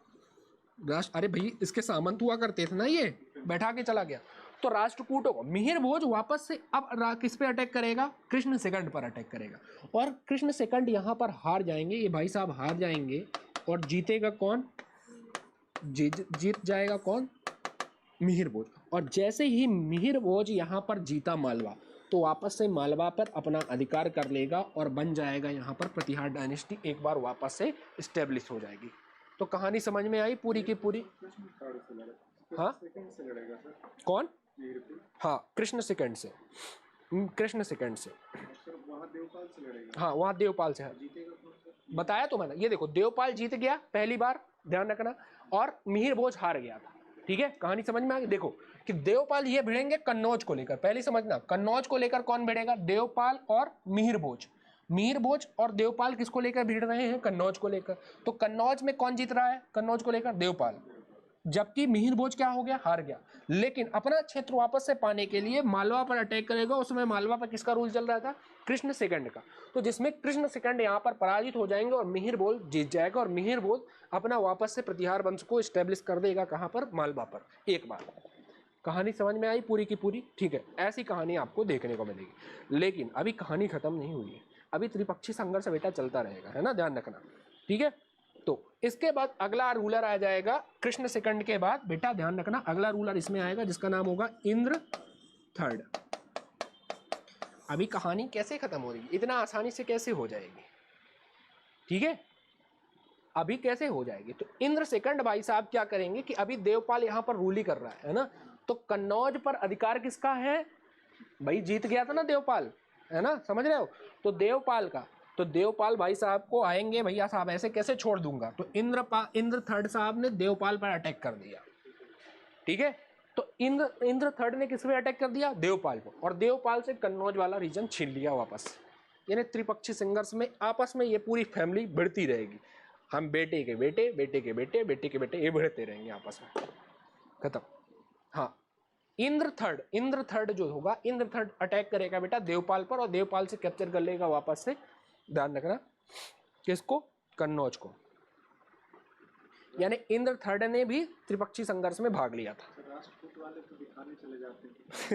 अरे भाई इसके सामंत हुआ करते थे ना, ये बैठा के चला गया। तो राष्ट्रकूटों को मिहिर भोज वापस से अब किस पे अटैक करेगा, कृष्ण सेकंड पर अटैक करेगा। और कृष्ण सेकंड यहाँ पर हार जाएंगे, ये भाई साहब हार जाएंगे और जीतेगा कौन, जीत जाएगा कौन, मिहिर भोज। और जैसे ही मिहिर भोज यहाँ पर जीता मालवा, तो वापस से मालवा पर अपना अधिकार कर लेगा और बन जाएगा यहाँ पर प्रतिहार डायनेस्टी एक बार वापस से स्टेब्लिश हो जाएगी। तो कहानी समझ में आई पूरी की पूरी। हाँ कौन, हाँ कृष्ण सेकंड से, कृष्ण सेकंड से। हाँ वहाँ देवपाल से बताया तो मैंने। ये देखो देवपाल जीत गया पहली बार, ध्यान रखना, और मिहिर भोज हार गया था। ठीक है, कहानी समझ में आ गई। देखो कि देवपाल ये भिड़ेंगे कन्नौज को लेकर, पहले समझना कन्नौज को लेकर कौन भिड़ेगा, देवपाल और मिहिर भोज। मिहिर भोज और देवपाल किसको लेकर भिड़ रहे हैं, कन्नौज को लेकर। तो कन्नौज में कौन जीत रहा है, कन्नौज को लेकर देवपाल, जबकि मिहिर भोज क्या हो गया, हार गया। लेकिन अपना क्षेत्र वापस से पाने के लिए मालवा पर अटैक करेगा। उसमें मालवा पर किसका रूल चल रहा था, कृष्ण सेकंड का। तो जिसमें कृष्ण सेकंड यहाँ पर पराजित हो जाएंगे और मिहिर भोज जीत जाएगा और मिहिर भोज अपना वापस से प्रतिहार वंश को स्टेब्लिश कर देगा। कहाँ पर, मालवा पर एक बार। कहानी समझ में आई पूरी की पूरी। ठीक है, ऐसी कहानी आपको देखने को मिलेगी। लेकिन अभी कहानी खत्म नहीं हुई है, अभी त्रिपक्षीय संघर्ष बेटा चलता रहेगा, है ना, ध्यान रखना। ठीक है, तो इसके बाद अगला रूलर आ जाएगा कृष्ण सेकंड के बाद, बेटा ध्यान रखना अगला रूलर इसमें आएगा जिसका नाम होगा इंद्र थर्ड। अभी कहानी कैसे खत्म हो रही है, इतना आसानी से कैसे हो जाएगी, ठीक है, अभी कैसे हो जाएगी। तो इंद्र सेकंड भाई साहब क्या करेंगे कि अभी देवपाल यहां पर रूल ही कर रहा है ना, तो कन्नौज पर अधिकार किसका है, भाई जीत गया था ना देवपाल, है ना, समझ रहे हो। तो देवपाल का, तो देवपाल भाई साहब को आएंगे, भैया साहब ऐसे कैसे छोड़ दूंगा। तो इंद्र थर्ड साहब ने देवपाल पर अटैक कर दिया। ठीक है, तो इंद्र थर्ड ने किस पे अटैक कर दिया, देवपाल को, और देवपाल से कन्नौज वाला रीजन छीन लिया वापस। यानी त्रिपक्षीय संघर्ष में आपस में ये पूरी फैमिली भिड़ती रहेगी। हम बेटे के बेटे, बेटे के बेटे, बेटे के बेटे, ये भिड़ते रहेंगे आपस में, खत्म। हाँ इंद्र थर्ड जो होगा, इंद्र थर्ड अटैक करेगा बेटा देवपाल पर और देवपाल से कैप्चर कर लेगा वापस से, ध्यान रखना किसको, कन्नौज को। यानी इंद्र थर्ड ने भी त्रिपक्षीय संघर्ष में भाग लिया था। राष्ट्रकूट वाले तो दिखाने चले जाते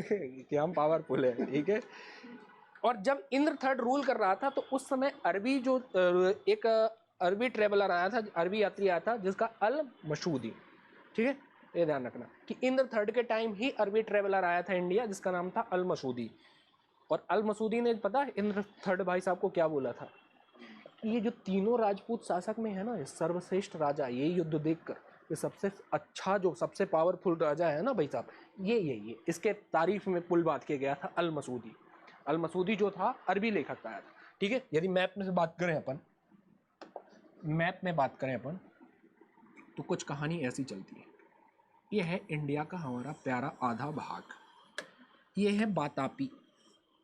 हैं कि हम पावरफुल है, ठीक है। और जब इंद्र थर्ड रूल कर रहा था तो उस समय अरबी जो एक अरबी ट्रेवलर आया था, अरबी यात्री आया था जिसका अल मसूदी, ठीक है, ये ध्यान रखना कि इंद्र थर्ड के टाइम ही अरबी ट्रेवलर आया था इंडिया जिसका नाम था अल मसूदी। और अल मसूदी ने पता है इंद्र थर्ड भाई साहब को क्या बोला था, ये जो तीनों राजपूत शासक में है ना, ये सर्वश्रेष्ठ राजा, ये युद्ध देखकर ये सबसे अच्छा जो सबसे पावरफुल राजा है ना भाई साहब, ये इसके तारीफ में पुल बात किया गया था अल मसूदी। अल मसूदी जो था अरबी लेखक आया था, ठीक है। यदि मैप में से बात करें अपन, मैप में बात करें अपन तो कुछ कहानी ऐसी चलती है। ये है इंडिया का हमारा प्यारा आधा भाग, ये है बातापी,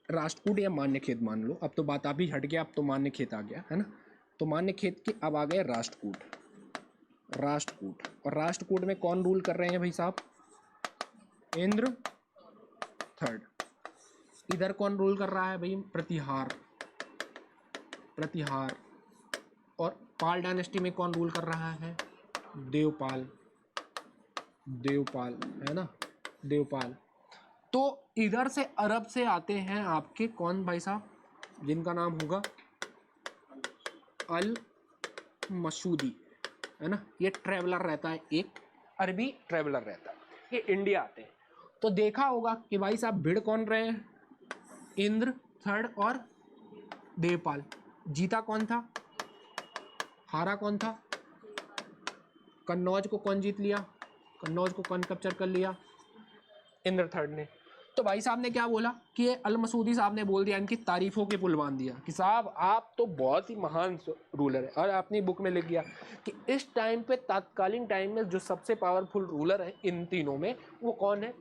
राष्ट्रकूट या मान्य खेत मान लो, अब तो बातापी हट गया, अब तो मान्य खेत आ गया है ना। तो मान्य खेत के अब आ गए राष्ट्रकूट। और राष्ट्रकूट में कौन रूल कर रहे हैं भाई साहब, इंद्र थर्ड। इधर कौन रूल कर रहा है भाई, प्रतिहार। और पाल डायनेस्टी में कौन रूल कर रहा है, देवपाल है ना, देवपाल। तो इधर से अरब से आते हैं आपके कौन भाई साहब, जिनका नाम होगा अल मसूदी, है ना। ये ट्रेवलर रहता है, एक अरबी ट्रेवलर रहता है, ये इंडिया आते हैं। तो देखा होगा कि भाई साहब भिड़ कौन रहे हैं, इंद्र थर्ड और देवपाल। जीता कौन था, हारा कौन था, कन्नौज को कौन जीत लिया, कन्नौज को कौन कैप्चर कर लिया, इंद्र थर्ड ने। तो भाई साहब ने क्या बोला कि ये अल मसूदी साहब ने बोल दिया, इनकी तारीफों के पुल बांध दिया कि साहब आप तो बहुत ही महान रूलर है। और अपनी बुक में लिख गया कि इस टाइम पे तत्कालीन टाइम में जो सबसे पावरफुल रूलर है इन तीनों में वो कौन है,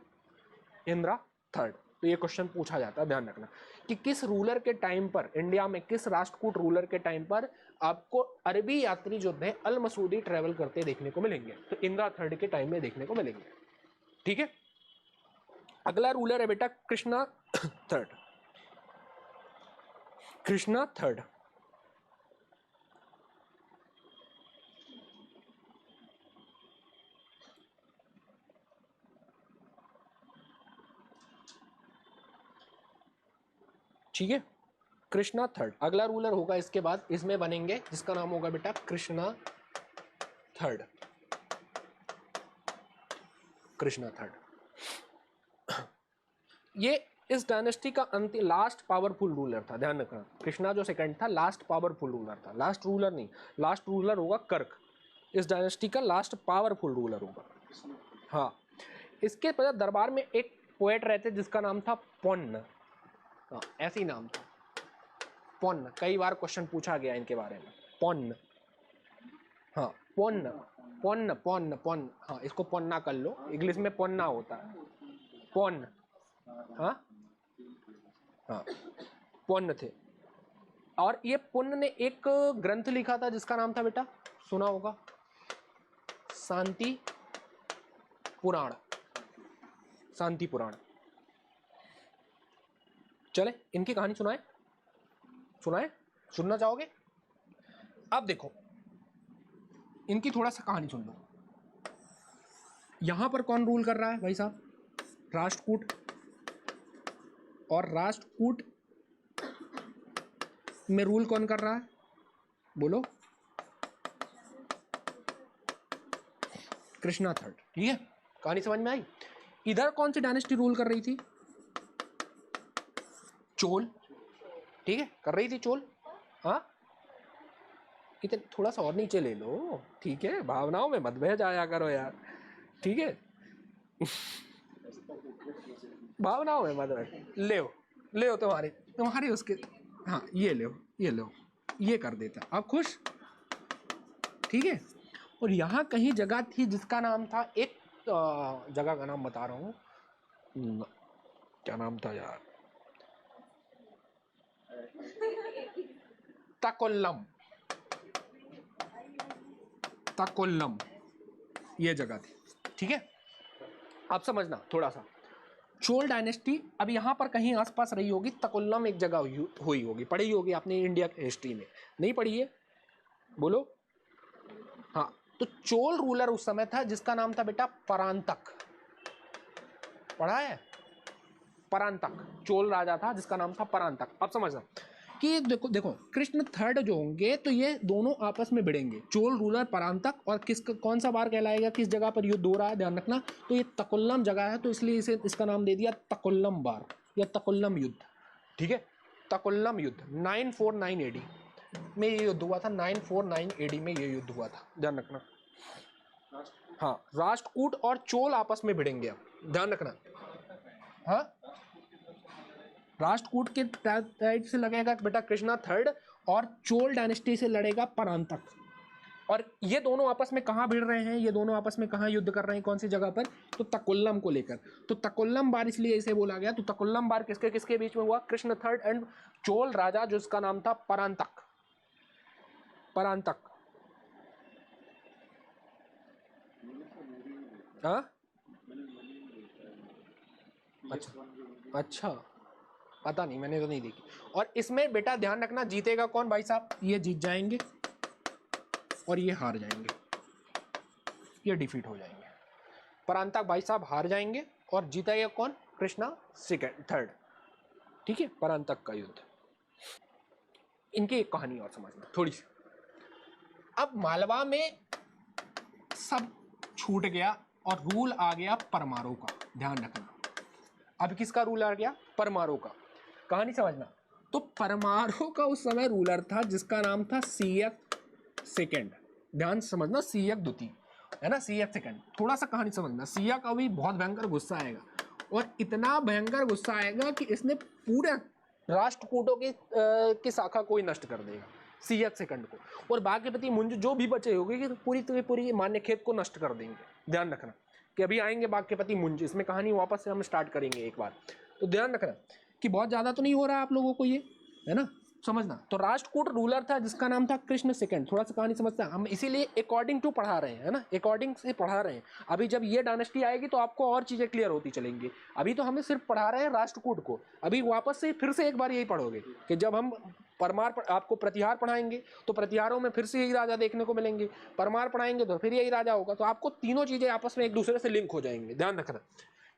इंद्रा थर्ड। तो ये क्वेश्चन पूछा जाता है, ध्यान रखना कि किस रूलर के टाइम पर, इंडिया में किस राष्ट्रकूट रूलर के टाइम पर आपको अरबी यात्री जो है अल मसूदी ट्रेवल करते देखने को मिलेंगे, तो इंद्रा थर्ड के टाइम में देखने को मिलेंगे, ठीक है। अगला रूलर है बेटा कृष्णा थर्ड। ठीक है, कृष्णा थर्ड अगला रूलर होगा। इसके बाद इसमें बनेंगे जिसका नाम होगा बेटा कृष्णा थर्ड। ये इस डायनेस्टी का अंतिम लास्ट पावरफुल रूलर था, ध्यान रखना। कृष्णा जो सेकंड था लास्ट पावरफुल रूलर था, लास्ट रूलर नहीं, लास्ट रूलर होगा कर्क। इस डायनेस्टी का लास्ट पावरफुल रूलर होगा। हाँ, इसके पहले दरबार में एक पोएट रहते जिसका नाम था पोन्न। हाँ, ऐसे ही नाम था पोन्न, कई बार क्वेश्चन पूछा गया इनके बारे में, पोन्न। हाँ, पोन्न। हाँ, इसको पोन्ना कर लो, इंग्लिश में पोन्ना होता है, पोन्न। हाँ, पुण्य थे। और ये पुण्य ने एक ग्रंथ लिखा था जिसका नाम था बेटा, सुना होगा, शांति पुराण। चले इनकी कहानी सुनाए, सुनना चाहोगे? अब देखो इनकी थोड़ा सा कहानी सुन लो। यहां पर कौन रूल कर रहा है भाई साहब, राष्ट्रकूट। और राष्ट्रकूट में रूल कौन कर रहा है, बोलो, कृष्णा थर्ड। ठीक है, कहानी समझ में आई। इधर कौन सी डायनेस्टी रूल कर रही थी, चोल। ठीक है, कर रही थी चोल। हाँ, इतने थोड़ा सा और नीचे ले लो, ठीक है, भावनाओं में मत बह जाया करो यार, ठीक है। भावनाओं में मत बह, ले तुम्हारे उसके, हाँ ये लो, ये कर देता, आप खुश, ठीक है। और यहाँ कहीं जगह थी जिसका नाम था, एक जगह का नाम बता रहा हूँ, क्या नाम था यार, तकोल्लम, ये जगह थी। ठीक है, आप समझना थोड़ा सा। चोल डायनेस्टी अब यहाँ पर कहीं आसपास रही होगी, तकुल्लम एक जगह हुई होगी, पढ़ी होगी आपने इंडिया की हिस्ट्री में, नहीं पढ़ी है? बोलो। हाँ, तो चोल रूलर उस समय था जिसका नाम था बेटा परांतक, पढ़ा है? परांतक चोल राजा था जिसका नाम था परांतक। अब समझना कि देखो देखो कृष्ण थर्ड जो होंगे तो ये दोनों आपस में भिड़ेंगे, चोल रूलर परांतक, और किसका कौन सा बार कहलाएगा, किस जगह पर युद्ध हो रहा है ध्यान रखना, तो ये तकुल्लम जगह है तो इसलिए इसे इसका नाम दे दिया तकुल्लम बार या तकुल्लम युद्ध, ठीक है? तकुल्लम युद्ध 949 AD में ये युद्ध हुआ था, 949 AD में ये युद्ध हुआ था, ध्यान रखना। हाँ, राष्ट्रकूट और चोल आपस में भिड़ेंगे, अब ध्यान रखना। हाँ, राष्ट्रकूट के साइड से लगेगा बेटा कृष्णा थर्ड और चोल डायनेस्टी से लड़ेगा परांतक, और ये दोनों आपस में कहाँ भिड़ रहे हैं, ये दोनों आपस में कहाँ युद्ध कर रहे हैं, कौन सी जगह पर, तो तकुल्लम को लेकर। तो तकुल्लम बार इसलिए इसे बोला गया, तो तकुल्लम बार किसके किसके बीच में हुआ, कृष्ण थर्ड एंड चोल राजा जो इसका नाम था परांतक, परांतक। हाँ, अच्छा, पता नहीं, मैंने तो नहीं देखी। और इसमें बेटा ध्यान रखना जीतेगा कौन भाई साहब, ये जीत जाएंगे और ये हार जाएंगे, ये डिफीट हो जाएंगे। परांतक भाई साहब हार जाएंगे और जीतेगा कौन, कृष्णा सेकंड थर्ड, ठीक है? परांतक का युद्ध। इनकी एक कहानी और समझना थोड़ी सी। अब मालवा में सब छूट गया और रूल आ गया परमारों का, ध्यान रखना। अब किसका रूल आ गया, परमारों का। कहानी समझना, तो परमारों का उस समय रूलर था जिसका नाम था सीयक सेकंड, ध्यान समझना, सीयक द्वितीय है ना, सीयक सेकंड। थोड़ा सा कहानी समझना, सीयक अभी बहुत भयंकर गुस्सा आएगा, और इतना भयंकर गुस्सा आएगा कि इसने पूरे राष्ट्रकूटों की शाखा को ही नष्ट कर देगा, सीयक सेकंड को, और बागीपति मुंज जो भी बचे होंगे कि पूरी मान्य खेत को नष्ट कर देंगे। ध्यान रखना कि अभी आएंगे बागीपति मुंज, इसमें कहानी वापस से हम स्टार्ट करेंगे एक बार, तो ध्यान रखना कि बहुत ज़्यादा तो नहीं हो रहा आप लोगों को, ये है ना, समझना। तो राष्ट्रकूट रूलर था जिसका नाम था कृष्ण सेकंड। थोड़ा सा कहानी समझते हैं हम, इसीलिए अकॉर्डिंग टू पढ़ा रहे हैं, है ना, अकॉर्डिंग से पढ़ा रहे हैं। अभी जब ये डायनेस्टी आएगी तो आपको और चीज़ें क्लियर होती चलेंगी, अभी तो हमें सिर्फ पढ़ा रहे हैं राष्ट्रकूट को। अभी वापस से फिर से एक बार यही पढ़ोगे कि जब हम परमार आपको प्रतिहार पढ़ाएंगे तो प्रतिहारों में फिर से यही राजा देखने को मिलेंगे, परमार पढ़ाएंगे तो फिर यही राजा होगा, तो आपको तीनों चीज़ें आपस में एक दूसरे से लिंक हो जाएंगे। ध्यान रखना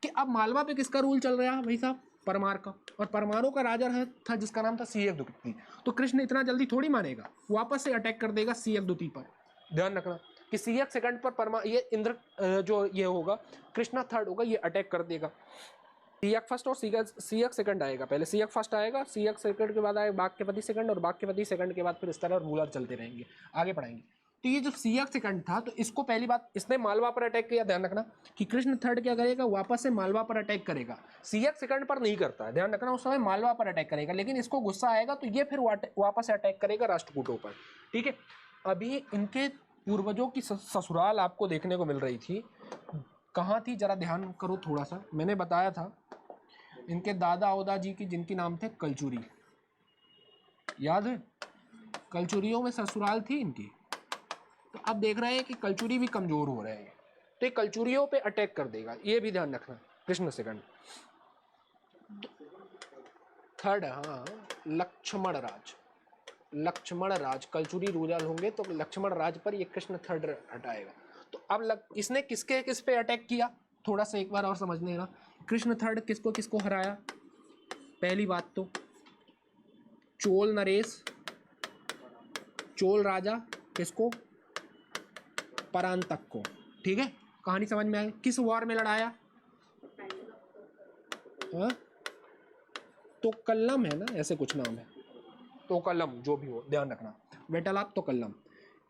कि अब मालवा पे किसका रूल चल रहा है भाई साहब, परमार का, और परमारों का राजा था जिसका नाम था सीयक द्वितीय। तो कृष्ण इतना जल्दी थोड़ी मानेगा, वापस से अटैक कर देगा सीयक द्वितीय पर। ध्यान रखना कि सीयक सेकंड पर ये इंद्र जो ये होगा कृष्णा थर्ड होगा, ये अटैक कर देगा। सीयक फर्स्ट और सीयक सेकंड आएगा, पहले सीयक फर्स्ट आएगा, सीयक सेकंड के बाद आएगा बागीपति सेकंड, और बागीपति सेकंड के बाद फिर इस तरह रूलर चलते रहेंगे, आगे पढ़ाएंगे। तो ये जो सीयक सेकंड था, तो इसको पहली बात इसने मालवा पर अटैक किया। ध्यान रखना कि कृष्ण थर्ड क्या करेगा, वापस से मालवा पर अटैक करेगा, सीयक सेकंड पर नहीं करता है, ध्यान रखना, उस समय मालवा पर अटैक करेगा, लेकिन इसको गुस्सा आएगा तो ये फिर वापस से अटैक करेगा राष्ट्रकूटों पर, ठीक है। अभी इनके पूर्वजों की ससुराल आपको देखने को मिल रही थी, कहाँ थी जरा ध्यान करो थोड़ा सा। मैंने बताया था इनके दादा ओदा जी की, जिनके नाम थे कलचुरी, याद है, कलचुरियों में ससुराल थी इनकी। तो अब देख रहे हैं कि कलचुरी भी कमजोर हो रहे हैं, तो ये कलचुरियों पे अटैक कर देगा, ये भी ध्यान रखना। कृष्ण सेकंड थर्ड, हाँ, लक्ष्मण राज कलचुरी रूलर होंगे, तो लक्ष्मण राज पर ये कृष्ण थर्ड हटाएगा। तो अब इसने किस पे अटैक किया, थोड़ा सा एक बार और समझने ना। कृष्ण थर्ड किसको हराया, पहली बात तो चोल नरेश, चोल राजा किसको, परांतक को, ठीक है। कहानी समझ में आई, किस वार में लड़ाया, तो कल्लम है ना, ऐसे कुछ नाम है, तो कल्लम जो भी हो, ध्यान रखना, वेटालाप तो कल्लम।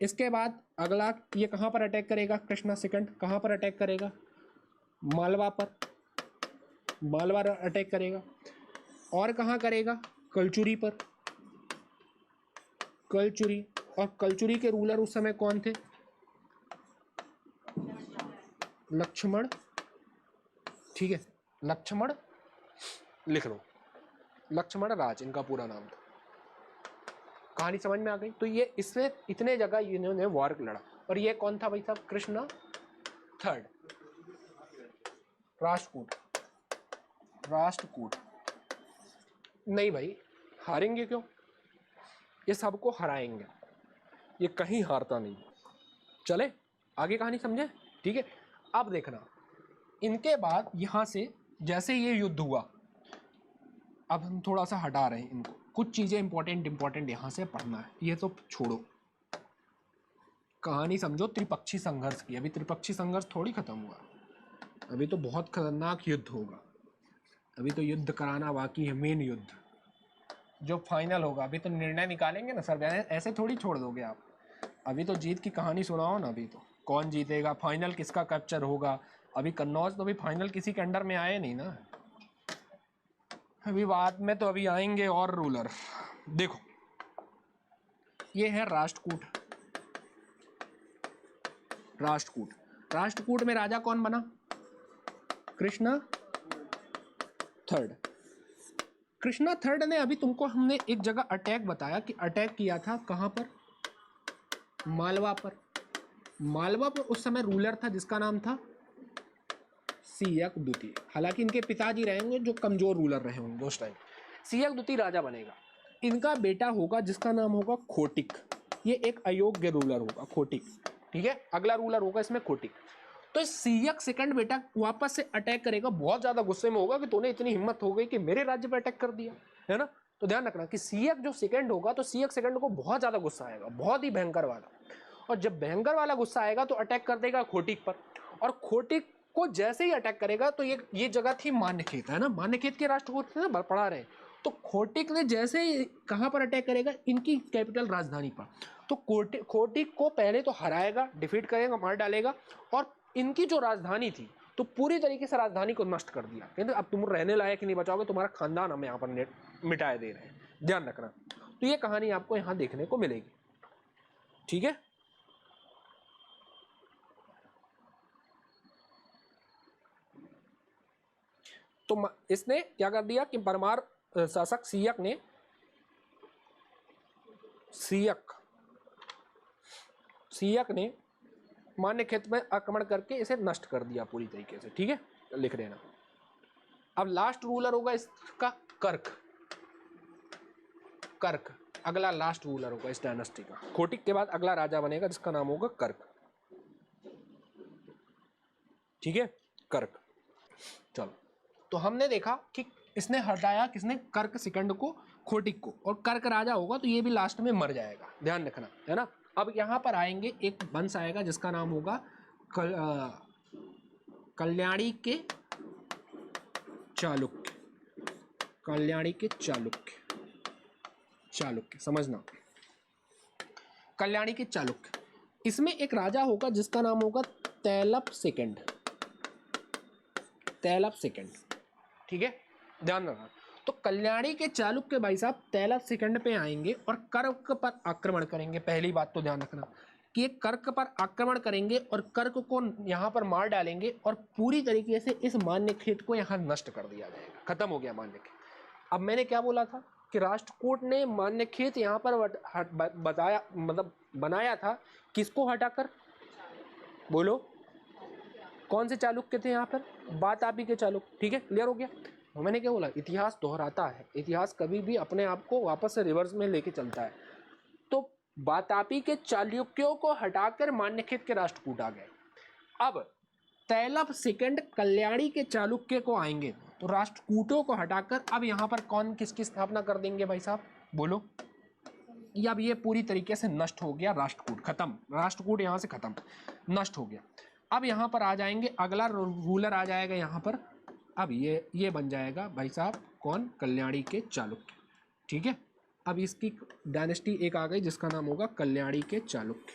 इसके बाद अगला ये कहाँ पर अटैक करेगा, कृष्णा सेकंड कहाँ पर अटैक करेगा, मालवा पर, मालवा अटैक करेगा, और कहाँ करेगा, कलचुरी पर, कलचुरी। और कलचुरी के रूलर उस समय कौन थे, लक्ष्मण, ठीक है, लक्ष्मण लिख लो, लक्ष्मण राज इनका पूरा नाम था। कहानी समझ में आ गई। तो ये इससे इतने जगह इन्होंने वॉर लड़ा, और ये कौन था भाई साहब, कृष्णा थर्ड राष्ट्रकूट, राष्ट्रकूट। नहीं भाई, हारेंगे क्यों, ये सबको हराएंगे, ये कहीं हारता नहीं। चले आगे कहानी समझे, ठीक है। अब देखना, इनके बाद यहां से जैसे ये युद्ध हुआ, अब हम थोड़ा सा हटा रहे हैं इनको, कुछ चीजें इंपॉर्टेंट यहां से पढ़ना है, ये तो छोड़ो, कहानी समझो त्रिपक्षी संघर्ष की। अभी त्रिपक्षी संघर्ष थोड़ी खत्म हुआ, अभी तो बहुत खतरनाक युद्ध होगा, अभी तो युद्ध कराना बाकी है, मेन युद्ध जो फाइनल होगा। अभी तो निर्णय निकालेंगे ना सर, ऐसे थोड़ी छोड़ दोगे आप। अभी तो जीत की कहानी सुनाओ ना, अभी तो कौन जीतेगा, फाइनल किसका कैप्चर होगा। अभी कन्नौज तो अभी फाइनल किसी के अंडर में आए नहीं ना, अभी बाद में तो अभी आएंगे और रूलर। देखो ये है राष्ट्रकूट। राष्ट्रकूट में राजा कौन बना, कृष्णा थर्ड। कृष्णा थर्ड ने, अभी तुमको हमने एक जगह अटैक बताया कि अटैक किया था कहां पर, मालवा पर। मालवा पर उस समय रूलर था जिसका नाम था सियक द्वितीय। हालांकि इनके पिताजी रहेंगे जो कमजोर रूलर रहे होंगे उस टाइम। सियक द्वितीय राजा बनेगा, इनका बेटा होगा जिसका नाम होगा खोटिक। ये एक अयोग्य रूलर होगा, खोटिक, ठीक है। अगला रूलर होगा इसमें खोटिक। तो सियक सेकंड बेटा वापस से अटैक करेगा, बहुत ज्यादा गुस्से में होगा कि तूने इतनी हिम्मत हो गई कि मेरे राज्य पर अटैक कर दिया, है ना। तो ध्यान रखना कि सियक जो सेकंड होगा, तो सियक सेकंड को बहुत ज्यादा गुस्सा आएगा, बहुत ही भयंकर वाला। और जब भयंकर वाला गुस्सा आएगा तो अटैक कर देगा खोटिक पर, और खोटिक को जैसे ही अटैक करेगा, तो ये जगह थी मान्यखेत, है ना, मान्यखेत के राष्ट्रकूट थे ना, पढ़ा रहे। तो खोटिक ने जैसे ही कहां पर अटैक करेगा, इनकी कैपिटल राजधानी पर। तो खोटिक को पहले तो हराएगा, डिफीट करेगा, मार डालेगा, और इनकी जो राजधानी थी तो पूरी तरीके से राजधानी को नष्ट कर दिया। कहते अब तुम रहने लायक नहीं बचाओगे, तुम्हारा खानदान हम यहाँ पर मिटाए दे रहे हैं, ध्यान रखना। तो ये कहानी आपको यहाँ देखने को मिलेगी, ठीक है। तो इसने क्या कर दिया कि परमार शासक सियक ने मान्यखेत में आक्रमण करके इसे नष्ट कर दिया पूरी तरीके से, ठीक है, लिख लेना। अब लास्ट रूलर होगा इसका कर्क। अगला लास्ट रूलर होगा इस डायनेस्टी का। खोटिक के बाद अगला राजा बनेगा जिसका नाम होगा कर्क, ठीक है, कर्क। चलो, तो हमने देखा कि इसने हटाया किसने, कर्क सेकंड को, खोटिक को, और कर्क राजा होगा तो ये भी लास्ट में मर जाएगा, ध्यान रखना, है ना। अब यहाँ पर आएंगे, एक वंश आएगा जिसका नाम होगा कल्याणी के चालुक्य। कल्याणी के चालुक्य समझना, कल्याणी के चालुक्य। इसमें एक राजा होगा जिसका नाम होगा तैलप सेकंड, ठीक है, ध्यान रखना। तो कल्याणी के चालुक्य भाई साहब तैलप सेकंड पे आएंगे और कर्क पर आक्रमण करेंगे। पहली बात तो ध्यान रखना कि ये कर्क पर आक्रमण करेंगे और कर्क को यहाँ पर मार डालेंगे, और पूरी तरीके से इस मान्यखेत को यहाँ नष्ट कर दिया जाएगा, खत्म हो गया मान्यखेत। अब मैंने क्या बोला था कि राष्ट्रकूट ने मान्यखेत यहाँ पर बताया, मतलब बनाया था, किसको हटाकर, बोलो कौन से चालुक्य थे यहाँ पर, वातापी के चालुक्य, ठीक है, क्लियर हो गया। मैंने क्या बोला, इतिहास दोहराता है, इतिहास कभी भी अपने आप को वापस से रिवर्स में लेके चलता है। तो वातापी के चालुक्यों को हटाकर मान्यखेत के राष्ट्रकूट आ गए। अब तैलप सेकंड कल्याणी के चालुक्य को आएंगे, तो राष्ट्रकूटों को हटाकर अब यहाँ पर कौन किसकी स्थापना कर देंगे भाई साहब, बोलो। अब ये पूरी तरीके से नष्ट हो गया, राष्ट्रकूट खत्म, राष्ट्रकूट यहाँ से खत्म, नष्ट हो गया। अब यहाँ पर आ जाएंगे, अगला रूलर आ जाएगा यहाँ पर। अब ये बन जाएगा भाई साहब कौन, कल्याणी के चालुक्य, ठीक है। अब इसकी डायनेस्टी एक आ गई जिसका नाम होगा कल्याणी के चालुक्य,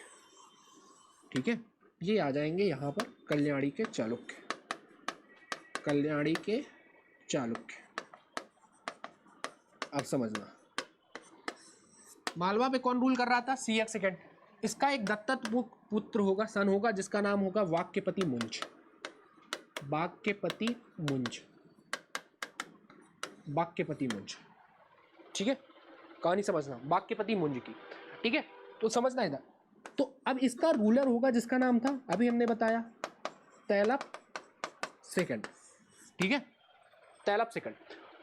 ठीक है। ये आ जाएंगे यहाँ पर कल्याणी के चालुक्य। अब समझना, मालवा पे कौन रूल कर रहा था, सियक सेकंड। इसका एक दत्तक पुत्र होगा, सन होगा, जिसका नाम होगा वाक्यपति मुंज, ठीक है। कहानी समझना वाक्यपति मुंज की, ठीक है। तो समझना इधर। तो अब इसका रूलर होगा जिसका नाम था, अभी हमने बताया, तैलप सेकंड, ठीक है। तैलब सेकंड।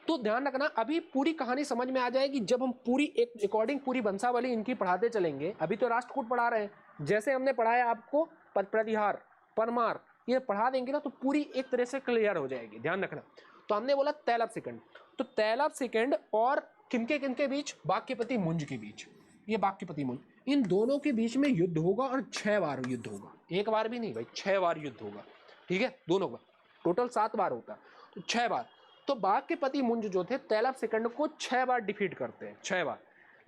तो ध्यान रखना, अभी पूरी कहानी समझ में आ जाएगी जब हम पूरी एक रिकॉर्डिंग पूरी वंशावली इनकी पढ़ाते चलेंगे। अभी तो राष्ट्रकूट पढ़ा रहे हैं, जैसे हमने पढ़ाया आपको प्रतिहार, परमार, ये पढ़ा देंगे ना तो पूरी एक तरह से क्लियर हो जाएगी। ध्यान रखना। तो हमने बोला तैलब सेकंड, तो तैलब सेकंड और किनके किनके बीच? बाक्यपति मुंज के बीच। ये बाक्यपति मुंज, इन दोनों के बीच में युद्ध होगा और 6 बार युद्ध होगा। एक बार भी नहीं भाई, 6 बार युद्ध होगा। ठीक है, दोनों का टोटल 7 बार होता है, तो 6 बार। तो बाक्यपति मुंज जो थे तैलब सेकंड को 6 बार डिफीट करते हैं, 6 बार।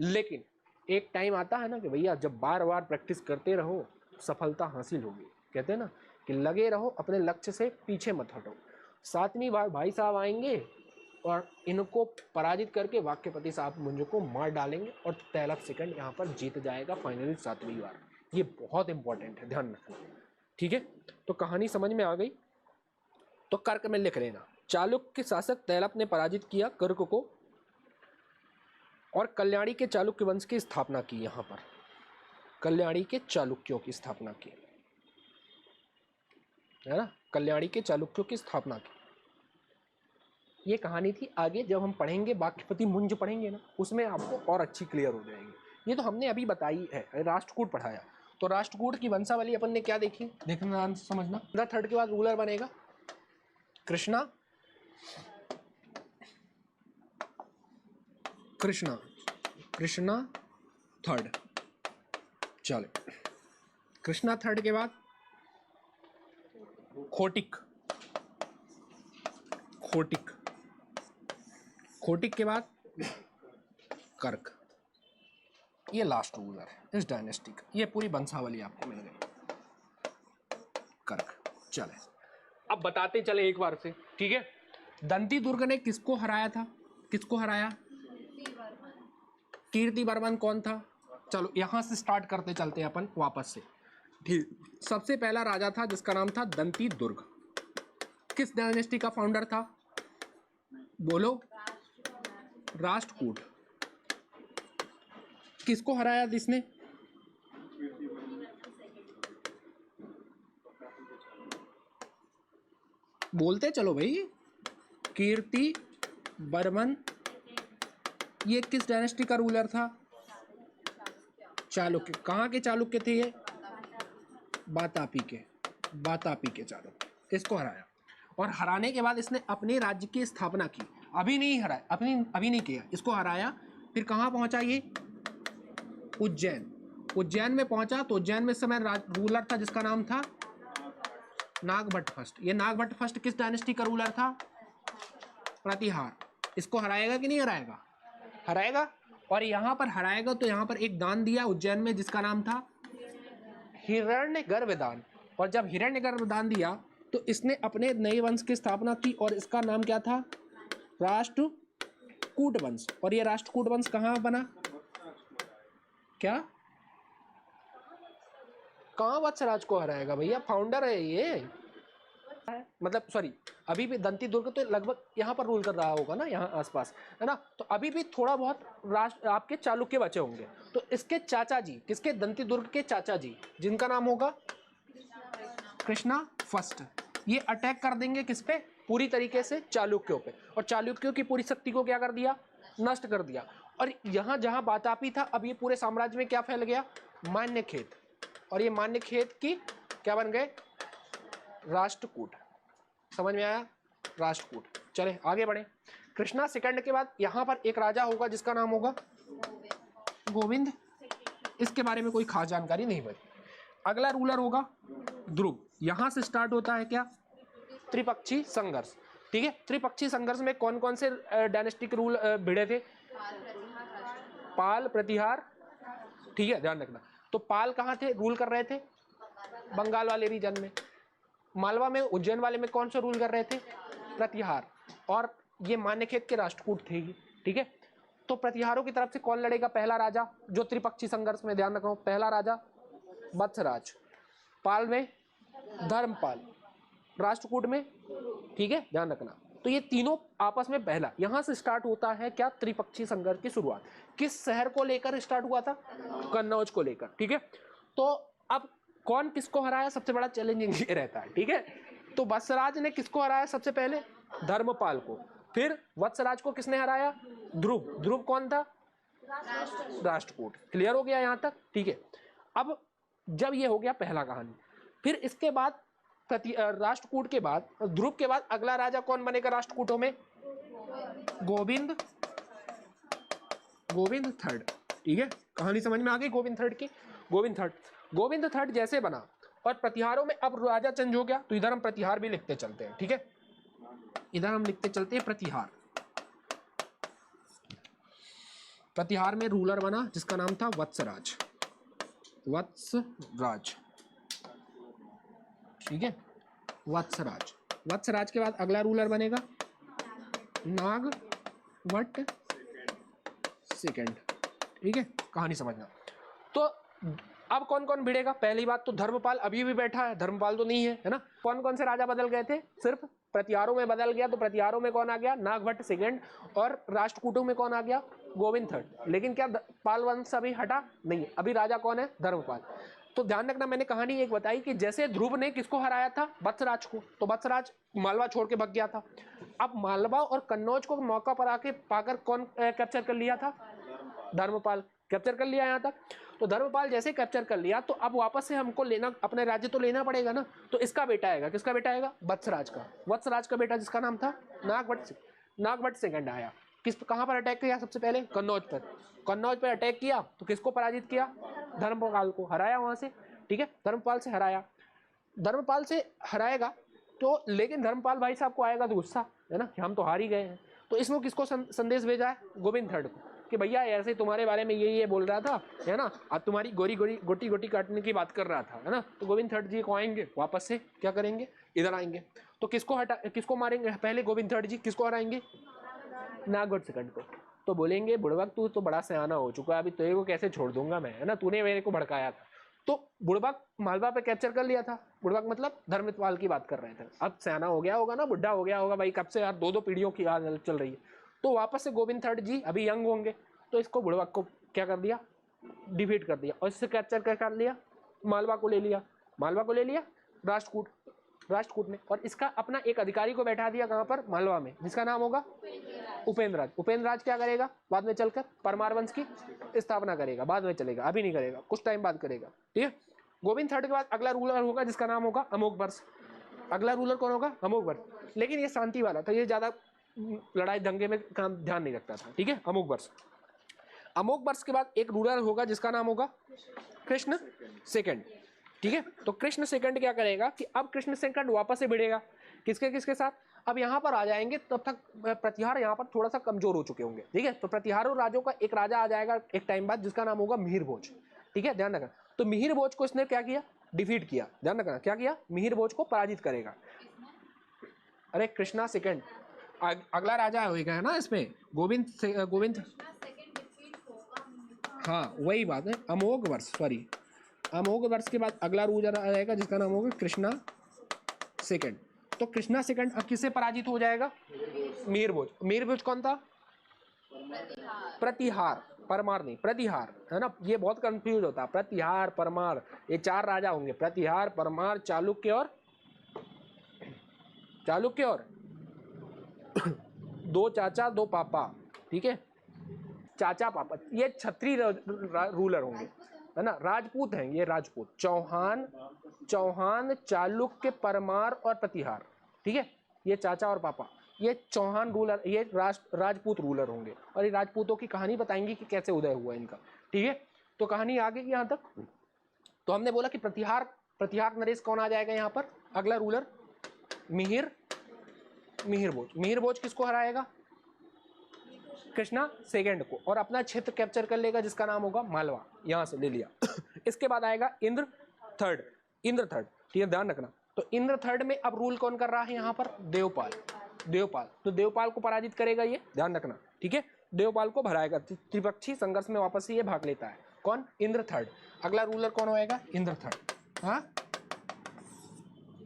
लेकिन एक टाइम आता है ना कि भैया जब बार बार प्रैक्टिस करते रहो सफलता हासिल होगी। कहते हैं ना कि लगे रहो, अपने लक्ष्य से पीछे मत हटो। 7वीं बार भाई साहब आएंगे और इनको पराजित करके वाक्यपति साहब मुंज को मार डालेंगे और तैलब सेकंड यहाँ पर जीत जाएगा फाइनली 7वीं बार। ये बहुत इंपॉर्टेंट है, ध्यान रखना। ठीक है, तो कहानी समझ में आ गई। तो कर्क में लिख लेना, चालुक्य शासक तैलब ने पराजित किया कर्क को और कल्याणी के चालुक्य वंश की स्थापना की। यहाँ पर कल्याणी के चालुक्यों की स्थापना की, है ना, कल्याणी के चालुक्यों की स्थापना की। ये कहानी थी। आगे जब हम पढ़ेंगे बाक्यपति मुंज पढ़ेंगे ना, उसमें आपको और अच्छी क्लियर हो जाएगी। ये तो हमने अभी बताई है, राष्ट्रकूट पढ़ाया। तो राष्ट्रकूट की वंशावली अपन ने क्या देखी, देखना समझना। थर्ड के बाद रूलर बनेगा कृष्णा, कृष्णा, कृष्णा थर्ड। चलो, कृष्णा थर्ड के बाद खोटिक, खोटिक, खोटिक के बाद कर्क। ये लास्ट रूलर है इस डायनेस्टी का। ये पूरी वंशावली आपको मिल गई, कर्क। चले अब बताते चले एक बार से। ठीक है, दंती दुर्ग ने किसको हराया था? किसको हराया? कीर्ति वर्मन कौन था? चलो यहां से स्टार्ट करते चलते हैं अपन वापस से। ठीक, सबसे पहला राजा था जिसका नाम था दंती दुर्ग। किस डायनेस्टी का फाउंडर था? बोलो। राष्ट्रकूट। किसको हराया जिसने? बोलते चलो भाई। कीर्ति वर्मन। ये किस डायनेस्टी का रूलर था? चालुक्य। कहाँ के चालुक्य थे ये? बातापी के, बातापी के चालुक्य। इसको हराया और हराने के बाद इसने अपने राज्य की स्थापना की। अभी नहीं हराया, अभी नहीं किया, इसको हराया। फिर कहाँ पहुंचा ये? उज्जैन। उज्जैन में पहुंचा तो उज्जैन में इस समय रूलर था जिसका नाम था नागभट्ट फर्स्ट। ये नागभट्ट फर्स्ट किस डायनेस्टी का रूलर था? प्रतिहार। इसको हराएगा कि नहीं हराएगा? हराएगा। और यहाँ पर हराएगा तो यहाँ पर एक दान दिया उज्जैन में जिसका नाम था हिरण्यगर्भ दान। और जब हिरण्यगर्भ दान दिया तो इसने अपने नए वंश की स्थापना की और इसका नाम क्या था? राष्ट्रकूट वंश। और ये राष्ट्रकूट वंश कहाँ बना? क्या? कहाँ वत्सराज को हराएगा भैया? फाउंडर है ये, मतलब सॉरी, अभी भी दंती दुर्ग तो लगभग यहाँ पर रूल कर रहा होगा ना, यहाँ आसपास, है ना। तो अभी भी थोड़ा बहुत राष्ट्र आपके चालुक्य बचे होंगे। तो इसके चाचा जी, किसके? दंती दुर्ग के चाचा जी, जिनका नाम होगा कृष्णा फर्स्ट। ये अटैक कर देंगे किस पे? पूरी तरीके से चालुक्यों पे। और चालुक्यों की पूरी शक्ति को क्या कर दिया? नष्ट कर दिया। और यहाँ जहाँ बातापी था, अब ये पूरे साम्राज्य में क्या फैल गया? मान्यखेत। और ये मान्यखेत की क्या बन गए? राष्ट्रकूट। समझ में आया? राष्ट्रकूट। चले आगे बढ़े। कृष्णा सेकंड के बाद यहाँ पर एक राजा होगा जिसका नाम होगा गोविंद। इसके बारे में कोई खास जानकारी नहीं बची। अगला रूलर होगा ध्रुव। यहाँ से स्टार्ट होता है क्या? त्रिपक्षी संघर्ष। ठीक है, त्रिपक्षी संघर्ष में कौन कौन से डायनेस्टिक रूल भिड़े थे? पाल, प्रतिहार। ठीक है, ध्यान रखना। तो पाल कहाँ थे? रूल कर रहे थे बंगाल वाले रीजन में। मालवा में, उज्जैन वाले में कौन सा रूल कर रहे थे? प्रतिहार। और ये मान्यखेत के राष्ट्रकूट थे ही। ठीक है, तो प्रतिहारों की तरफ से कौन लड़ेगा? पहला राजा जो त्रिपक्षी संघर्ष में, ध्यान रखो, पहला राजा वत्सराज। पाल में धर्मपाल, राष्ट्रकूट में। ठीक है, ध्यान रखना। तो ये तीनों आपस में पहला, यहां से स्टार्ट होता है क्या? त्रिपक्षी संघर्ष की शुरुआत। किस शहर को लेकर स्टार्ट हुआ था? कन्नौज को लेकर। ठीक है, तो अब कौन किसको हराया? सबसे बड़ा चैलेंजिंग ये रहता है। ठीक है, तो वत्सराज ने किसको हराया सबसे पहले? धर्मपाल को। फिर वत्सराज को किसने हराया? ध्रुव। ध्रुव कौन था? राष्ट्रकूट। क्लियर हो गया यहाँ तक? ठीक है। अब जब ये हो गया पहला कहानी, फिर इसके बाद राष्ट्रकूट के बाद, ध्रुव के बाद अगला राजा कौन बनेगा राष्ट्रकूटों में? गोविंद। गोविंद थर्ड। ठीक है, कहानी समझ में आ गई गोविंद थर्ड की? गोविंद थर्ड। गोविंद थर्ड जैसे बना और प्रतिहारों में अब राजा चेंज हो गया, तो इधर हम प्रतिहार भी लिखते चलते हैं। ठीक है, इधर हम लिखते चलते हैं प्रतिहार। प्रतिहार में रूलर बना जिसका नाम था वत्सराज। वत्सराज। ठीक है, वत्सराज। वत्सराज के बाद अगला रूलर बनेगा नागवट सेकंड। ठीक है, कहानी समझना। तो अब कौन कौन भिड़ेगा? पहली बात तो धर्मपाल अभी भी बैठा है, धर्मपाल तो नहीं है ना। कौन कौन से राजा बदल गए थे? सिर्फ प्रतिहारों में बदल गया, तो प्रतिहारों में कौन आ गया? नागभट्ट सेकंड। और राष्ट्रकूटों में कौन आ गया? गोविंद थर्ड। लेकिन क्या पाल वंश अभी हटा? नहीं, अभी राजा कौन है? धर्मपाल। तो ध्यान रखना, मैंने कहानी एक बताई कि जैसे ध्रुव ने किसको हराया था? वत्सराज को, तो वत्सराज मालवा छोड़ के भाग गया था। अब मालवा और कन्नौज को मौका पर आके पाकर कौन कैप्चर कर लिया था? धर्मपाल कैप्चर कर लिया यहाँ तक। तो धर्मपाल जैसे कैप्चर कर लिया, तो अब वापस से हमको लेना, अपने राज्य तो लेना पड़ेगा ना। तो इसका बेटा आएगा, किसका बेटा आएगा? वत्सराज का। वत्सराज का बेटा जिसका नाम था नागभट्ट। नागभट्ट सेकंड आया। कहाँ पर अटैक किया? सबसे पहले कन्नौज पर। कन्नौज पर अटैक किया तो किसको पराजित किया? धर्मपाल को हराया वहां से। ठीक है, धर्मपाल से हराया। धर्मपाल से हराएगा तो, लेकिन धर्मपाल भाई साहब को आएगा तो गुस्सा, है ना, कि हम तो हार ही गए हैं। तो इसमें किसको संदेश भेजा है? गोविंद थर्ड को, कि भैया ऐसे तुम्हारे बारे में ये बोल रहा था, है ना, अब तुम्हारी गोटी गोटी काटने की बात कर रहा था, है ना। तो गोविंद थर्ड जी को आएंगे, वापस से क्या करेंगे? इधर आएंगे। तो किसको मारेंगे पहले? गोविंद थर्ड जी किसको हराएंगे? नागभट्ट सेकंड को। तो बोलेंगे बुड़बक तू तो बड़ा सयाना हो चुका है, अभी तेरे को कैसे छोड़ दूंगा मैं, है ना, तूने मेरे को भड़काया था। तो बुड़बक मालवा पे कैप्चर कर लिया था। बुड़बक मतलब धर्मपाल की बात कर रहे थे। अब सयाना हो गया होगा ना, बुढ़ा हो गया होगा भाई, कब से यार 2-2 पीढ़ियों की याद चल रही है। तो वापस से गोविंद थर्ड जी अभी यंग होंगे, तो इसको बुड़बक को क्या कर दिया? डिफीट कर दिया और इससे कैप्चर कर लिया, मालवा को ले लिया। मालवा को ले लिया राष्ट्रकूट में, और इसका अपना एक अधिकारी को बैठा दिया कहाँ पर? मालवा में, जिसका नाम होगा उपेंद्रराज। उपेंद्रराज क्या करेगा? बाद में चलकर परमार वंश की स्थापना करेगा, बाद में चलेगा, अभी नहीं करेगा, कुछ टाइम बाद करेगा। ठीक है, गोविंद थर्ड के बाद अगला रूलर होगा जिसका नाम होगा अमोघवर्ष। अगला रूलर कौन होगा? अमोघवर्ष। लेकिन ये शांति वाला था, ये ज्यादा लड़ाई दंगे में काम ध्यान नहीं रखता था। ठीक है, अमोघवर्ष। अमोघवर्ष के बाद एक रूलर होगा जिसका नाम होगा कृष्ण सेकंड। ठीक है, तो कृष्ण सेकंड क्या करेगा कि अब कृष्ण सेकंड वापस से भिड़ेगा किसके साथ? अब यहाँ पर आ जाएंगे, तब तक प्रतिहार यहाँ पर थोड़ा सा कमजोर हो चुके होंगे। ठीक है, तो प्रतिहारों राजों का एक राजा आ जाएगा एक टाइम बाद जिसका नाम होगा मिहिर भोज। ठीक है, ध्यान रखना। तो मिहिर भोज को इसने क्या किया? डिफीट किया। ध्यान रखना, क्या किया? मिहिर भोज को पराजित करेगा। अरे कृष्णा सेकंड अगला राजा होगा, है ना इसमें गोविंद। हाँ वही बात है, अमोघवर्ष, सॉरी, अमोघवर्ष के बाद अगला रूलर आएगा जिसका नाम होगा कृष्णा सेकंड। तो कृष्णा सेकंड अब किससे पराजित हो जाएगा? मिहिर भोज। मिहिर भोज कौन था? प्रतिहार, परमार नहीं, प्रतिहार, है ना, ये बहुत कंफ्यूज होता है। प्रतिहार, परमार, ये 4 राजा होंगे, प्रतिहार, परमार, चालुक्य और 2 चाचा 2 पापा। ठीक है, चाचा पापा, ये क्षत्रिय रूलर होंगे, है ना, राजपूत हैं ये, राजपूत। चौहान, चालुक्य, परमार और प्रतिहार। ठीक है, ये चाचा और पापा, ये चौहान रूलर, ये राजपूत रूलर होंगे, और ये राजपूतों की कहानी बताएंगे कि कैसे उदय हुआ इनका। ठीक है, तो कहानी आ गई यहाँ तक। तो हमने बोला कि प्रतिहार नरेश कौन आ जाएगा यहाँ पर? अगला रूलर मिहिर भोज। मिहिर भोज किसको हराएगा? कृष्णा सेकंड को, और अपना क्षेत्र कैप्चर कर लेगा जिसका नाम होगा मालवा, यहां से ले लिया। इसके बाद आएगा इंद्र थर्ड। ठीक है, ध्यान रखना। तो इंद्र थर्ड में अब रूल कौन कर रहा है यहाँ पर? देवपाल। तो देवपाल को पराजित करेगा ये, ध्यान रखना। ठीक है, देवपाल को भराएगा, त्रिपक्षीय संघर्ष में वापस से ये भाग लेता है। कौन? इंद्र थर्ड। अगला रूलर कौन होएगा? इंद्र थर्ड। हाँ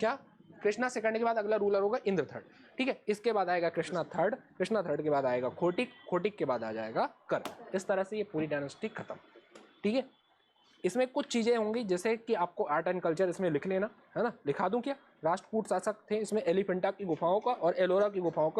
क्या? कृष्णा सेकंड के बाद अगला रूलर होगा इंद्र थर्ड। ठीक है, इसके बाद आएगा कृष्णा थर्ड के बाद आएगा खोटिक के बाद आ जाएगा कर। इस तरह से ये पूरी डायनेस्टी खत्म। ठीक है, इसमें कुछ चीज़ें होंगी जैसे कि आपको आर्ट एंड कल्चर इसमें लिख लेना, है ना, लिखा दूं क्या? राष्ट्रकूट शासक थे इसमें एलिफेंटा की गुफाओं का और एलोरा की गुफाओं का